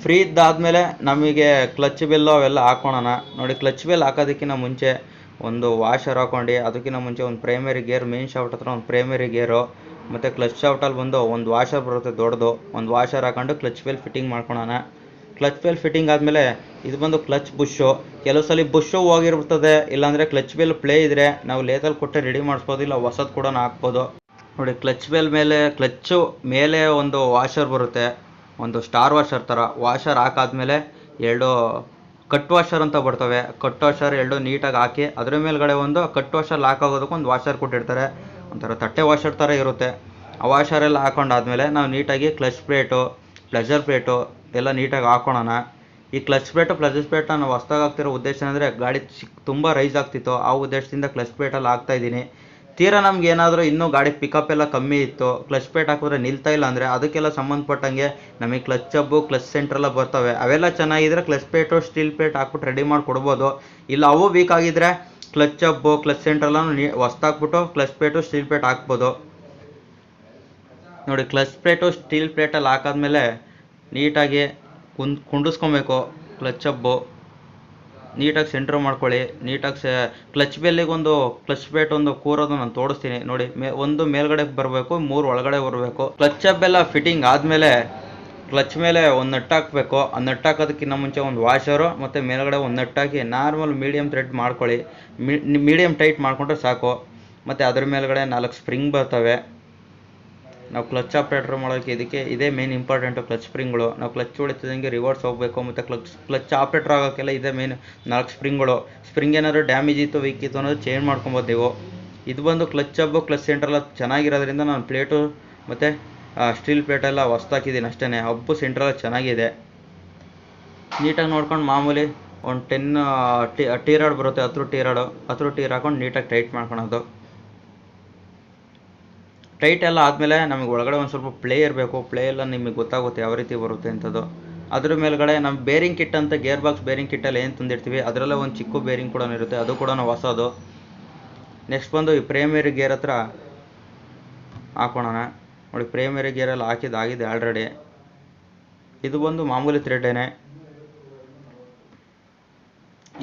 ಫ್ರೀ ಇದ್ದಾದಮೇಲೆ ನಮಗೆ ಕ್ಲಚ್ ಬೆಲ್ಲು ಅವೆಲ್ಲ ಹಾಕೋಣ. ನೋಡಿ, ಕ್ಲಚ್ ಬೆಲ್ ಹಾಕೋದಕ್ಕಿಂತ ಮುಂಚೆ ಒಂದು ವಾಷರ್ ಹಾಕ್ಕೊಂಡು, ಅದಕ್ಕಿಂತ ಮುಂಚೆ ಒಂದು ಪ್ರೈಮರಿ ಗೇರ್, ಮೇನ್ ಶಾಫ್ಟ್ ಹತ್ರ ಒಂದು ಪ್ರೈಮರಿ ಗೇರು, ಮತ್ತು ಕ್ಲಚ್ ಶಾಫ್ಟಲ್ಲಿ ಬಂದು ಒಂದು ವಾಷರ್ ಬರುತ್ತೆ ದೊಡ್ಡದು, ಒಂದು ವಾಷರ್ ಹಾಕೊಂಡು ಕ್ಲಚ್ ಬೆಲ್ ಫಿಟ್ಟಿಂಗ್ ಮಾಡ್ಕೊಳೋಣ. ಕ್ಲಚ್ ಬೆಲ್ ಫಿಟ್ಟಿಂಗ್ ಆದಮೇಲೆ ಇದು ಬಂದು ಕ್ಲಚ್ ಬುಷು. ಕೆಲವು ಸಲ ಬುಷು ಹೋಗಿರ್ತದೆ, ಇಲ್ಲಾಂದರೆ ಕ್ಲಚ್ ಬೆಲ್ ಪ್ಲೇ ಇದ್ದರೆ ನಾವು ಲೇತಲ್ಲಿ ಕೊಟ್ಟು ರೆಡಿ ಮಾಡಿಸ್ಬೋದು, ಇಲ್ಲ ಹೊಸದು ಕೂಡ ಹಾಕ್ಬೋದು. ನೋಡಿ, ಕ್ಲಚ್ ಬೆಲ್ ಮೇಲೆ, ಕ್ಲಚ್ಚು ಮೇಲೆ ಒಂದು ವಾಷರ್ ಬರುತ್ತೆ, ಒಂದು ಸ್ಟಾರ್ ವಾಷರ್ ಥರ. ವಾಷರ್ ಹಾಕಾದ್ಮೇಲೆ ಎರಡು ಕಟ್ ವಾಷರ್ ಅಂತ ಬರ್ತವೆ. ಕಟ್ ವಾಷರ್ ಎರಡು ನೀಟಾಗಿ ಹಾಕಿ ಅದ್ರ ಮೇಲ್ಗಡೆ ಒಂದು ಕಟ್ ವಾಷರ್ ಲಾಕ್ ಆಗೋದಕ್ಕೆ ಒಂದು ವಾಷರ್ ಕೊಟ್ಟಿರ್ತಾರೆ, ಒಂಥರ ತಟ್ಟೆ ವಾಷರ್ ಥರ ಇರುತ್ತೆ. ಆ ವಾಷರೆಲ್ಲ ಹಾಕೊಂಡಾದ್ಮೇಲೆ ನಾವು ನೀಟಾಗಿ ಕ್ಲಚ್ ಪ್ಲೇಟು, ಪ್ಲೆಜರ್ ಪ್ಲೇಟು ಎಲ್ಲ ನೀಟಾಗಿ ಹಾಕೋಣ. ಈ ಕ್ಲಚ್ ಪ್ಲೇಟು, ಪ್ಲೆಜರ್ ಪ್ಲೇಟ್ ನಾನು ಹೊಸ್ದಾಗಿ ಆಗ್ತಿರೋ ಉದ್ದೇಶ ಅಂದರೆ ಗಾಡಿ ತುಂಬ ರೈಸ್ ಆಗ್ತಿತ್ತು, ಆ ಉದ್ದೇಶದಿಂದ ಕ್ಲಚ್ ಪ್ಲೇಟಲ್ಲಿ ಹಾಕ್ತಾಯಿದ್ದೀನಿ. ತೀರಾ ನಮ್ಗೆ ಏನಾದರೂ ಇನ್ನೂ ಗಾಡಿ ಪಿಕಪ್ ಎಲ್ಲ ಕಮ್ಮಿ ಇತ್ತು, ಕ್ಲಚ್ ಪ್ಲೇಟ್ ಹಾಕಿದ್ರೆ ನಿಲ್ತಾ ಇಲ್ಲ ಅಂದರೆ ಅದಕ್ಕೆಲ್ಲ ಸಂಬಂಧಪಟ್ಟಂಗೆ ನಮಗೆ ಕ್ಲಚ್ ಹಬ್ಬು, ಕ್ಲಚ್ ಸೆಂಟ್ರೆಲ್ಲ ಬರ್ತವೆ. ಅವೆಲ್ಲ ಚೆನ್ನಾಗಿದ್ರೆ ಕ್ಲಚ್ ಪ್ಲೇಟು, ಸ್ಟೀಲ್ ಪ್ಲೇಟ್ ಹಾಕ್ಬಿಟ್ಟು ರೆಡಿ ಮಾಡಿ ಕೊಡ್ಬೋದು. ಇಲ್ಲ ಅವು ವೀಕ್ ಆಗಿದ್ದರೆ ಕ್ಲಚ್ ಹಬ್ಬು, ಕ್ಲಚ್ ಸೆಂಟ್ರೆಲ್ಲ ಹೊಸ್ದಾಕ್ಬಿಟ್ಟು ಕ್ಲಚ್ ಪ್ಲೇಟು, ಸ್ಟೀಲ್ ಪ್ಲೇಟ್ ಹಾಕ್ಬೋದು. ನೋಡಿ, ಕ್ಲಚ್ ಪ್ಲೇಟು ಸ್ಟೀಲ್ ಪ್ಲೇಟಲ್ಲಿ ಹಾಕಾದ್ಮೇಲೆ ನೀಟಾಗಿ ಕುಂಡಿಸ್ಕೊಬೇಕು. ಕ್ಲಚ್ ಹಬ್ಬು ನೀಟಾಗಿ ಸೆಂಟ್ರ್ ಮಾಡ್ಕೊಳ್ಳಿ. ನೀಟಾಗಿ ಕ್ಲಚ್ ಬೆಲ್ಲಿಗೊಂದು ಕ್ಲಚ್ ಪ್ಲೇಟ್ ಒಂದು ಕೂರೋದು ನಾನು ತೋರಿಸ್ತೀನಿ ನೋಡಿ. ಒಂದು ಮೇಲ್ಗಡೆ ಬರಬೇಕು, 3 ಒಳಗಡೆ ಬರಬೇಕು. ಕ್ಲಚ್ ಹಬ್ಬೆಲ್ಲ ಫಿಟ್ಟಿಂಗ್ ಆದಮೇಲೆ ಕ್ಲಚ್ ಮೇಲೆ ಒಂದು ನಟ್ ಹಾಕಬೇಕು. ಆ ನಟ್ ಹಾಕೋದಕ್ಕಿಂತ ಮುಂಚೆ ಒಂದು ವಾಷರು ಮತ್ತು ಮೇಲ್ಗಡೆ ಒಂದು ನಟ್ ಹಾಕಿ ನಾರ್ಮಲ್ ಮೀಡಿಯಮ್ ಥ್ರೆಡ್ ಮಾಡ್ಕೊಳ್ಳಿ. ಮೀಡಿಯಮ್ ಟೈಟ್ ಮಾಡಿಕೊಂಡ್ರೆ ಸಾಕು. ಮತ್ತು ಅದ್ರ ಮೇಲ್ಗಡೆ 4 ಸ್ಪ್ರಿಂಗ್ ಬರ್ತವೆ. ನಾವು ಕ್ಲಚ್ ಆಪ್ರೇಟರ್ ಮಾಡೋಕ್ಕೆ ಇದಕ್ಕೆ ಇದೇ ಮೇನ್ ಇಂಪಾರ್ಟೆಂಟು, ಕ್ಲಚ್ ಸ್ಪ್ರಿಂಗ್ಗಳು. ನಾವು ಕ್ಲಚ್ ಹೊಡಿತಿದ್ದಂಗೆ ರಿವರ್ಸ್ ಹೋಗಬೇಕು, ಮತ್ತು ಕ್ಲಚ್ ಆಪ್ರೇಟರ್ ಆಗೋಕ್ಕೆಲ್ಲ ಇದೇ ಮೇನ್ 4 ಸ್ಪ್ರಿಂಗ್ಗಳು. ಸ್ಪ್ರಿಂಗ್ ಏನಾದರೂ ಡ್ಯಾಮೇಜ್ ಇತ್ತು, ವೀಕ್ ಇತ್ತು ಅನ್ನೋದು ಚೇಂಜ್ ಮಾಡ್ಕೊಬೋದು ನೀವು. ಇದು ಬಂದು ಕ್ಲಚ್ ಹಬ್ಬು, ಕ್ಲಚ್ ಸೆಂಟ್ರೆಲ್ಲ ಚೆನ್ನಾಗಿರೋದ್ರಿಂದ ನಾನು ಪ್ಲೇಟು ಮತ್ತು ಸ್ಟೀಲ್ ಪ್ಲೇಟೆಲ್ಲ ಹೊಸ್ದಾಕಿದ್ದೀನಿ ಅಷ್ಟೇ. ಹಬ್ಬು ಸೆಂಟ್ರೆಲ್ಲ ಚೆನ್ನಾಗಿದೆ. ನೀಟಾಗಿ ನೋಡ್ಕೊಂಡು ಮಾಮೂಲಿ ಒಂದು 10 ಟೀ ರಾಡ್ ಬರುತ್ತೆ, 10 ಟೀ ಹಾಕೊಂಡು ನೀಟಾಗಿ ಟೈಟ್ ಮಾಡ್ಕೊಳೋದು. ಟೈಟ್ ಎಲ್ಲ ಆದಮೇಲೆ ನಮಗೆ ಒಳಗಡೆ ಒಂದು ಸ್ವಲ್ಪ ಪ್ಲೇ ಇರಬೇಕು. ಪ್ಲೇ ಎಲ್ಲ ನಿಮಗೆ ಗೊತ್ತಾಗುತ್ತೆ ಯಾವ ರೀತಿ ಬರುತ್ತೆ ಅಂಥದ್ದು. ಅದ್ರ ಮೇಲ್ಗಡೆ ನಮ್ಮ ಬೇರಿಂಗ್ ಕಿಟ್ ಅಂತ ಗೇರ್ ಬಾಕ್ಸ್ ಬೇರಿಂಗ್ ಕಿಟ್ಟಲ್ಲಿ ಏನು ತಂದಿರ್ತೀವಿ ಅದರಲ್ಲೇ ಒಂದು ಚಿಕ್ಕ ಬೇರಿಂಗ್ ಕೂಡ ಇರುತ್ತೆ, ಅದು ಕೂಡ ಹೊಸದು. ನೆಕ್ಸ್ಟ್ ಬಂದು ಈ ಪ್ರೈಮರಿ ಗೇರ್ ಹತ್ರ ಹಾಕೋಣ. ನೋಡಿ, ಪ್ರೈಮರಿ ಗೇರೆಲ್ಲ ಹಾಕಿದ್ದಾಗಿದೆ ಆಲ್ರೆಡಿ. ಇದು ಬಂದು ಮಾಮೂಲಿ ಥ್ರೆಡ್ಡೇನೆ.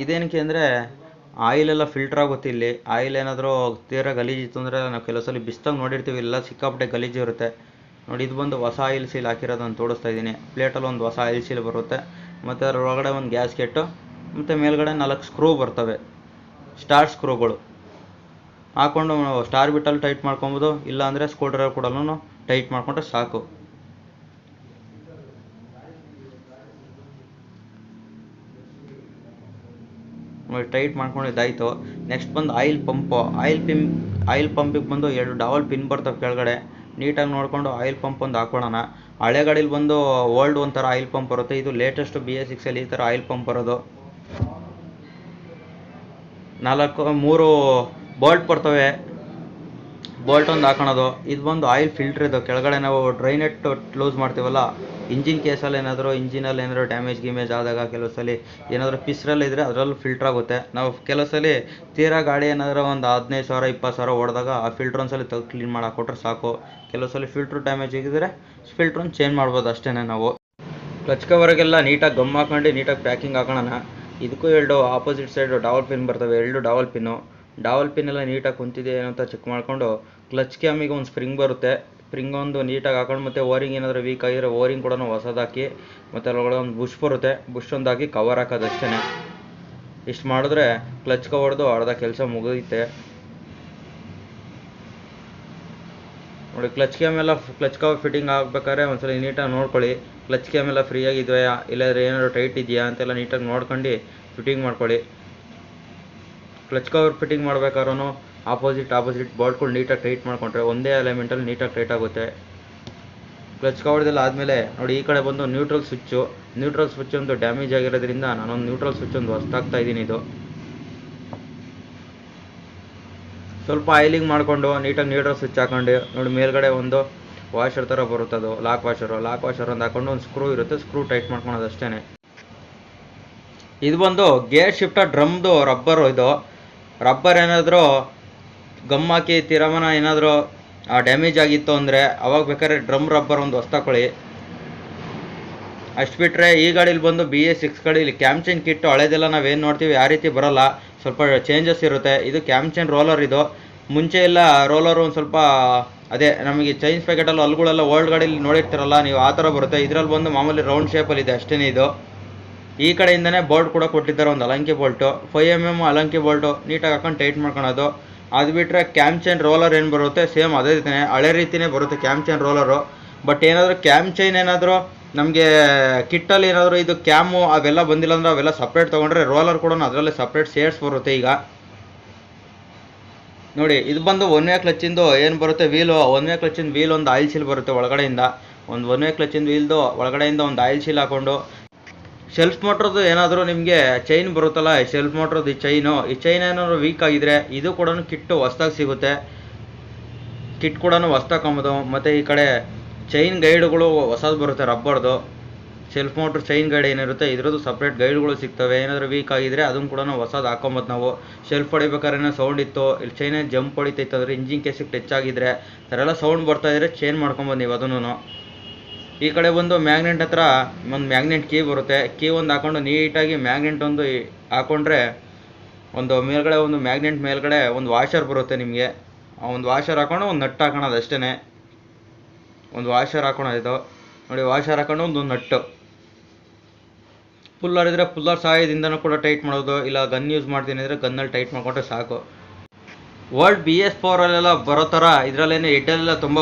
ಇದೇನಕ್ಕೆ ಅಂದರೆ ಆಯಿಲೆಲ್ಲ ಫಿಲ್ಟರ್ ಆಗುತ್ತೆ ಇಲ್ಲಿ. ಆಯಿಲ್ ಏನಾದರೂ ತೀರಾ ಗಲೀಜಿತ್ತು ಅಂದರೆ ನಾವು ಕೆಲವು ಸಲ ಬಿಸ್ತಾಗ ನೋಡಿರ್ತೀವಿ, ಎಲ್ಲ ಸಿಕ್ಕಾಪಟ್ಟೆ ಗಲೀಜು ಇರುತ್ತೆ. ನೋಡಿ, ಇದು ಬಂದು ಹೊಸ ಆಯಿಲ್ ಸೀಲ್ ಹಾಕಿರೋದು ನಾನು ತೋರಿಸ್ತಾ ಇದ್ದೀನಿ. ಪ್ಲೇಟಲ್ಲಿ ಒಂದು ಹೊಸ ಆಯಿಲ್ ಸೀಲ್ ಬರುತ್ತೆ, ಮತ್ತು ಅದ್ರ ಒಳಗಡೆ ಒಂದು ಗ್ಯಾಸ್ಕೆಟ್ಟು, ಮತ್ತು ಮೇಲ್ಗಡೆ 4 ಸ್ಕ್ರೂ ಬರ್ತವೆ, ಸ್ಟಾರ್ ಸ್ಕ್ರೂಗಳು. ಹಾಕ್ಕೊಂಡು ಸ್ಟಾರ್ ಬಿಟ್ಟಲ್ಲಿ ಟೈಟ್ ಮಾಡ್ಕೊಬೋದು, ಇಲ್ಲಾಂದರೆ ಸ್ಕ್ರೂ ಡ್ರೈವರ್ ಕೂಡ ಟೈಟ್ ಮಾಡಿಕೊಂಡ್ರೆ ಸಾಕು. ಟೈಟ್ ಮಾಡ್ಕೊಂಡಿದ್ದಾಯಿತು. ನೆಕ್ಸ್ಟ್ ಬಂದು ಆಯಿಲ್ ಪಂಪು. ಆಯಿಲ್ ಪಂಪಿಗೆ ಬಂದು 2 ಡಬಲ್ ಪಿನ್ ಬರ್ತವೆ ಕೆಳಗಡೆ. ನೀಟಾಗಿ ನೋಡಿಕೊಂಡು ಆಯಿಲ್ ಪಂಪ್ ಒಂದು ಹಾಕೊಳ್ಳೋಣ. ಹಳೆ ಗಾಡೀಲಿ ಬಂದು ಓಲ್ಡ್ ಒಂಥರ ಆಯಿಲ್ ಪಂಪ್ ಬರುತ್ತೆ, ಇದು ಲೇಟೆಸ್ಟು BS6 ಈ ಥರ ಆಯಿಲ್ ಪಂಪ್ ಬರೋದು. 3 ಬೋಲ್ಟ್ ಬರ್ತವೆ, ಬೋಲ್ಟ್ ಒಂದು ಹಾಕೋಣದು. ಇದು ಬಂದು ಆಯಿಲ್ ಫಿಲ್ಟ್ರ್. ಇದು ಕೆಳಗಡೆ ನಾವು ಡ್ರೈನೆಟ್ ಕ್ಲೋಸ್ ಮಾಡ್ತೀವಲ್ಲ, ಇಂಜಿನ್ ಕೇಸಲ್ಲಿ ಇಂಜಿನಲ್ಲಿ ಏನಾದರೂ ಡ್ಯಾಮೇಜ್ ಆದಾಗ ಕೆಲವು ಸಲ ಏನಾದರೂ ಪಿಸ್ರಲ್ಲಿದ್ದರೆ ಅದರಲ್ಲೂ ಫಿಲ್ಟ್ರ್ ಆಗುತ್ತೆ. ನಾವು ಕೆಲವು ಸಲ ತೀರಾ ಗಾಡಿ ಏನಾದರೂ ಒಂದು 15,000 20,000 ಹೊಡೆದಾಗ ಆ ಫಿಲ್ಟ್ರ್ ಒಂದ್ಸಲ ತೆಗೆದು ಕ್ಲೀನ್ ಮಾಡಿ ಹಾಕ್ಕೊಟ್ರೆ ಸಾಕು. ಕೆಲವು ಸಲ ಫಿಲ್ಟ್ರ್ ಡ್ಯಾಮೇಜ್ ಆಗಿದ್ದರೆ ಫಿಲ್ಟ್ರನ್ನು ಚೇಂಜ್ ಮಾಡ್ಬೋದು ಅಷ್ಟೇ ನಾವು. ಕ್ಲಚ್ ಕವರ್ಗೆಲ್ಲ ನೀಟಾಗಿ ಗಮ್ ಹಾಕೊಂಡು ನೀಟಾಗಿ ಪ್ಯಾಕಿಂಗ್ ಹಾಕೋಣ. ಇದಕ್ಕೂ 2 ಆಪೋಸಿಟ್ ಸೈಡ್ ಡಬಲ್ ಪಿನ್ ಬರ್ತವೆ, 2 ಡಬಲ್ ಪಿನ್ ಎಲ್ಲ ನೀಟಾಗಿ ಕುಂತಿದೆ ಏನೋ ಅಂತ ಚೆಕ್ ಮಾಡಿಕೊಂಡು, ಕ್ಲಚ್ ಕ್ಯಾಮಿಗೆ ಒಂದು ಸ್ಪ್ರಿಂಗ್ ಬರುತ್ತೆ, ಸ್ಪ್ರಿಂಗ್ ಒಂದು ನೀಟಾಗಿ ಹಾಕೊಂಡು ಮತ್ತು ಓರಿಂಗ್ ಏನಾದರೂ ವೀಕ್ ಆಗಿದ್ರೆ ಓರಿಂಗ್ ಕೂಡ ಹೊಸದಾಕಿ ಮತ್ತು ಅದ್ರೊಳಗಡೆ ಒಂದು ಬುಷ್ ಬರುತ್ತೆ, ಬುಷ್ ಒಂದು ಹಾಕಿ ಕವರ್ ಹಾಕೋದು ಅಷ್ಟೇ. ಇಷ್ಟು ಮಾಡಿದ್ರೆ ಕ್ಲಚ್ ಕವರ್ದು ಅರ್ಧ ಕೆಲಸ ಮುಗಿಯುತ್ತೆ. ನೋಡಿ ಕ್ಲಚ್ ಕವರ್ ಫಿಟ್ಟಿಂಗ್ ಆಗ್ಬೇಕಾದ್ರೆ ಒಂದ್ಸಲ ನೀಟಾಗಿ ನೋಡ್ಕೊಳ್ಳಿ, ಕ್ಲಚ್ ಕ್ಯಾಮ್ ಎಲ್ಲ ಫ್ರೀ ಆಗಿದೆಯಾ ಇಲ್ಲಾಂದರೆ ಏನಾದರೂ ಟೈಟ್ ಇದೆಯಾ ಅಂತೆಲ್ಲ ನೀಟಾಗಿ ನೋಡ್ಕೊಂಡು ಫಿಟ್ಟಿಂಗ್ ಮಾಡ್ಕೊಳ್ಳಿ. ಕ್ಲಚ್ ಕವರ್ ಫಿಟ್ಟಿಂಗ್ ಮಾಡ್ಬೇಕಾದ್ರೂ ಆಪೋಸಿಟ್ ಬೋಲ್ಟ್ಗಳು ನೀಟಾಗಿ ಟೈಟ್ ಮಾಡ್ಕೊಂಡ್ರೆ ಒಂದೇ ಎಲಿಮೆಂಟಲ್ಲಿ ನೀಟಾಗಿ ಟೈಟ್ ಆಗುತ್ತೆ. ಕ್ಲಚ್ ಕವರ್ದೆಲ್ಲ ಆದಮೇಲೆ ನೋಡಿ ಈ ಕಡೆ ಬಂದು ನ್ಯೂಟ್ರಲ್ ಸ್ವಿಚ್ ಒಂದು ಡ್ಯಾಮೇಜ್ ಆಗಿರೋದ್ರಿಂದ ನಾನೊಂದು ನ್ಯೂಟ್ರಲ್ ಸ್ವಿಚ್ ಒಂದು ಹೊಸ್ದಾಗ್ತಾ ಇದ್ದೀನಿ. ಇದು ಸ್ವಲ್ಪ ಆಯಿಲಿಂಗ್ ಮಾಡಿಕೊಂಡು ನೀಟಾಗಿ ನ್ಯೂಟ್ರಲ್ ಸ್ವಿಚ್ ಹಾಕೊಂಡು ನೋಡಿ ಮೇಲ್ಗಡೆ ಒಂದು ವಾಷರ್ ಥರ ಬರುತ್ತೆ, ಅದು ಲಾಕ್ ವಾಷರ್ ಒಂದು ಹಾಕೊಂಡು ಒಂದು ಸ್ಕ್ರೂ ಇರುತ್ತೆ, ಸ್ಕ್ರೂ ಟೈಟ್ ಮಾಡ್ಕೊಳೋದು ಅಷ್ಟೇ. ಇದು ಬಂದು ಗೇರ್ ಶಿಫ್ಟರ್ ಡ್ರಮ್ದು ರಬ್ಬರ್ ಏನಾದರೂ ಗಮ್ ಹಾಕಿ ತಿರಮನ ಏನಾದರೂ ಡ್ಯಾಮೇಜ್ ಆಗಿತ್ತು ಅಂದರೆ ಅವಾಗ ಬೇಕಾದ್ರೆ ಡ್ರಮ್ ರಬ್ಬರ್ ಒಂದು ಹೊಸ್ತಾಕೊಳ್ಳಿ. ಅಷ್ಟು ಬಿಟ್ಟರೆ ಈ ಗಾಡೀಲಿ ಬಂದು BS6 ಗಾಡೀಲಿ ಕ್ಯಾಮ್ ಚೈನ್ ಕಿಟ್ಟು ಹಳೇದೆಲ್ಲ ನಾವೇನು ನೋಡ್ತೀವಿ ಆ ರೀತಿ ಬರೋಲ್ಲ, ಸ್ವಲ್ಪ ಚೇಂಜಸ್ ಇರುತ್ತೆ. ಇದು ಕ್ಯಾಮ್ ಚೈನ್ ರೋಲರ್, ಇದು ಮುಂಚೆ ಎಲ್ಲ ರೋಲರು ಒಂದು ಸ್ವಲ್ಪ ಅದೇ ನಮಗೆ ಚೈನ್ಸ್ ಪ್ಯಾಕೆಟಲ್ಲಿ ಹಲ್ಗಳೆಲ್ಲ ಓಲ್ಡ್ ಗಾಡೀಲಿ ನೋಡಿರ್ತೀರಲ್ಲ ನೀವು, ಆ ಥರ ಬರುತ್ತೆ. ಇದರಲ್ಲಿ ಬಂದು ಮಾಮೂಲಿ ರೌಂಡ್ ಶೇಪಲ್ಲಿ ಇದೆ ಅಷ್ಟೇ. ಇದು ಈ ಕಡೆಯಿಂದನೇ ಬೋಲ್ಟ್ ಕೂಡ ಕೊಟ್ಟಿದ್ದಾರೆ, ಒಂದು ಅಲಂಕಿ ಬೋಲ್ಟು 5mm ಅಲಂಕಿ ಬೋಲ್ಟು ನೀಟಾಗಿ ಹಾಕೊಂಡು ಟೈಟ್ ಮಾಡ್ಕೊಳೋದು. ಅದು ಬಿಟ್ಟರೆ ಕ್ಯಾಮ್ ಚೈನ್ ರೋಲರ್ ಏನು ಬರುತ್ತೆ ಸೇಮ್ ಅದೇ ರೀತಿಯೇ ಹಳೆ ರೀತಿಯೇ ಬರುತ್ತೆ ಕ್ಯಾಮ್ ಚೈನ್ ರೋಲರು. ಬಟ್ ಏನಾದರೂ ಕ್ಯಾಮ್ ಚೈನ್ ಏನಾದರೂ ನಮಗೆ ಕಿಟ್ಟಲ್ಲಿ ಏನಾದರೂ ಇದು ಕ್ಯಾಮು ಅವೆಲ್ಲ ಬಂದಿಲ್ಲ ಅಂದರೆ ಅವೆಲ್ಲ ಸಪ್ರೇಟ್ ತೊಗೊಂಡ್ರೆ ರೋಲರ್ ಕೂಡ ಅದರಲ್ಲೇ ಸಪ್ರೇಟ್ ಸೇರ್ಸ್ ಬರುತ್ತೆ. ಈಗ ನೋಡಿ ಇದು ಬಂದು ಒನ್ ವೇ ಕ್ಲಚ್ಚಿಂದು ಏನು ಬರುತ್ತೆ ವೀಲು, ಒನ್ ವೇ ಕ್ಲಚ್ಚಿಂದು ವೀಲ್ ಒಂದು ಆಯಿಲ್ ಶೀಲ್ ಬರುತ್ತೆ ಒಳಗಡೆಯಿಂದ, ಒಂದು ಒನ್ ವೇ ಕ್ಲಚ್ಚಿಂದು ವೀಲ್ದು ಒಳಗಡೆಯಿಂದ ಒಂದು ಆಯಿಲ್ ಶೀಲ್ ಹಾಕೊಂಡು ಶೆಲ್ಫ್ ಮೋಟ್ರದ್ದು ಏನಾದರೂ ನಿಮಗೆ ಚೈನ್ ಬರುತ್ತಲ್ಲ, ಶೆಲ್ಫ್ ಮೋಟ್ರದ್ದು ಈ ಚೈನ್ ಏನಾದರೂ ವೀಕ್ ಆಗಿದ್ರೆ ಇದು ಕೂಡ ಕಿಟ್ಟು ಹೊಸ್ದಾಗಿ ಸಿಗುತ್ತೆ, ಕಿಟ್ ಕೂಡ ಹೊಸ್ದಾಕೊಂಬೋದು. ಮತ್ತು ಈ ಕಡೆ ಚೈನ್ ಗೈಡ್ಗಳು ಹೊಸದು ಬರುತ್ತೆ ರಬ್ಬರ್ದು, ಸೆಲ್ಫ್ ಮೋಟ್ರ್ ಚೈನ್ ಗೈಡ್ ಏನಿರುತ್ತೆ ಇದ್ರದ್ದು ಸಪ್ರೇಟ್ ಗೈಡ್ಗಳು ಸಿಗ್ತವೆ. ಏನಾದರೂ ವೀಕ್ ಆಗಿದ್ರೆ ಅದನ್ನು ಕೂಡ ಹೊಸದು ಹಾಕೊಂಬೋದು ನಾವು. ಶೆಲ್ಫ್ ಹೊಡಿಬೇಕಾದ್ರೆ ಏನೋ ಸೌಂಡ್ ಇತ್ತು, ಇಲ್ಲಿ ಚೈನೇ ಜಂಪ್ ಹೊಡಿತೈತೆ ಅಂದರೆ ಇಂಜಿನ್ ಕೇಸಿಗೆ ಟಚ್ ಆಗಿದ್ರೆ ಥರ ಎಲ್ಲ ಸೌಂಡ್ ಬರ್ತಾ ಇದ್ರೆ ಚೇಂಜ್ ಮಾಡ್ಕೊಬೋದು ನೀವು ಅದನ್ನು. ಈ ಕಡೆ ಬಂದು ಮ್ಯಾಗ್ನೆಟ್ ಹತ್ರ ಒಂದು ಮ್ಯಾಗ್ನೆಟ್ ಕೀ ಬರುತ್ತೆ, ಕೀ ಒಂದು ಹಾಕೊಂಡು ನೀಟಾಗಿ ಮ್ಯಾಗ್ನೆಟ್ ಒಂದು ಹಾಕೊಂಡ್ರೆ ಒಂದು ಮೇಲ್ಗಡೆ ಒಂದು ಮ್ಯಾಗ್ನೆಟ್ ಮೇಲ್ಗಡೆ ಒಂದು ವಾಷರ್ ಬರುತ್ತೆ ನಿಮಗೆ. ಆ ಒಂದು ವಾಷರ್ ಹಾಕೊಂಡು ಒಂದು ನಟ್ ಹಾಕೋಣದು ಅಷ್ಟೇ. ಒಂದು ವಾಷರ್ ಹಾಕೋಣದು ನೋಡಿ, ವಾಷರ್ ಹಾಕೊಂಡು ಒಂದು ನಟ್ಟು, ಪುಲ್ಲರ್ ಇದ್ದರೆ ಪುಲ್ಲರ್ ಸಹಾಯದಿಂದನೂ ಕೂಡ ಟೈಟ್ ಮಾಡೋದು, ಇಲ್ಲ ಗನ್ ಯೂಸ್ ಮಾಡ್ತೀನಿ ಅಂದರೆ ಗನ್ನಲ್ಲಿ ಟೈಟ್ ಮಾಡಿಕೊಂಡ್ರೆ ಸಾಕು. ವರ್ಲ್ಡ್ BS4 ಅಲ್ಲೆಲ್ಲ ಬರೋ ಥರ ಇದರಲ್ಲೇನು ಹೆಡ್ಡಲ್ಲೆಲ್ಲ ತುಂಬ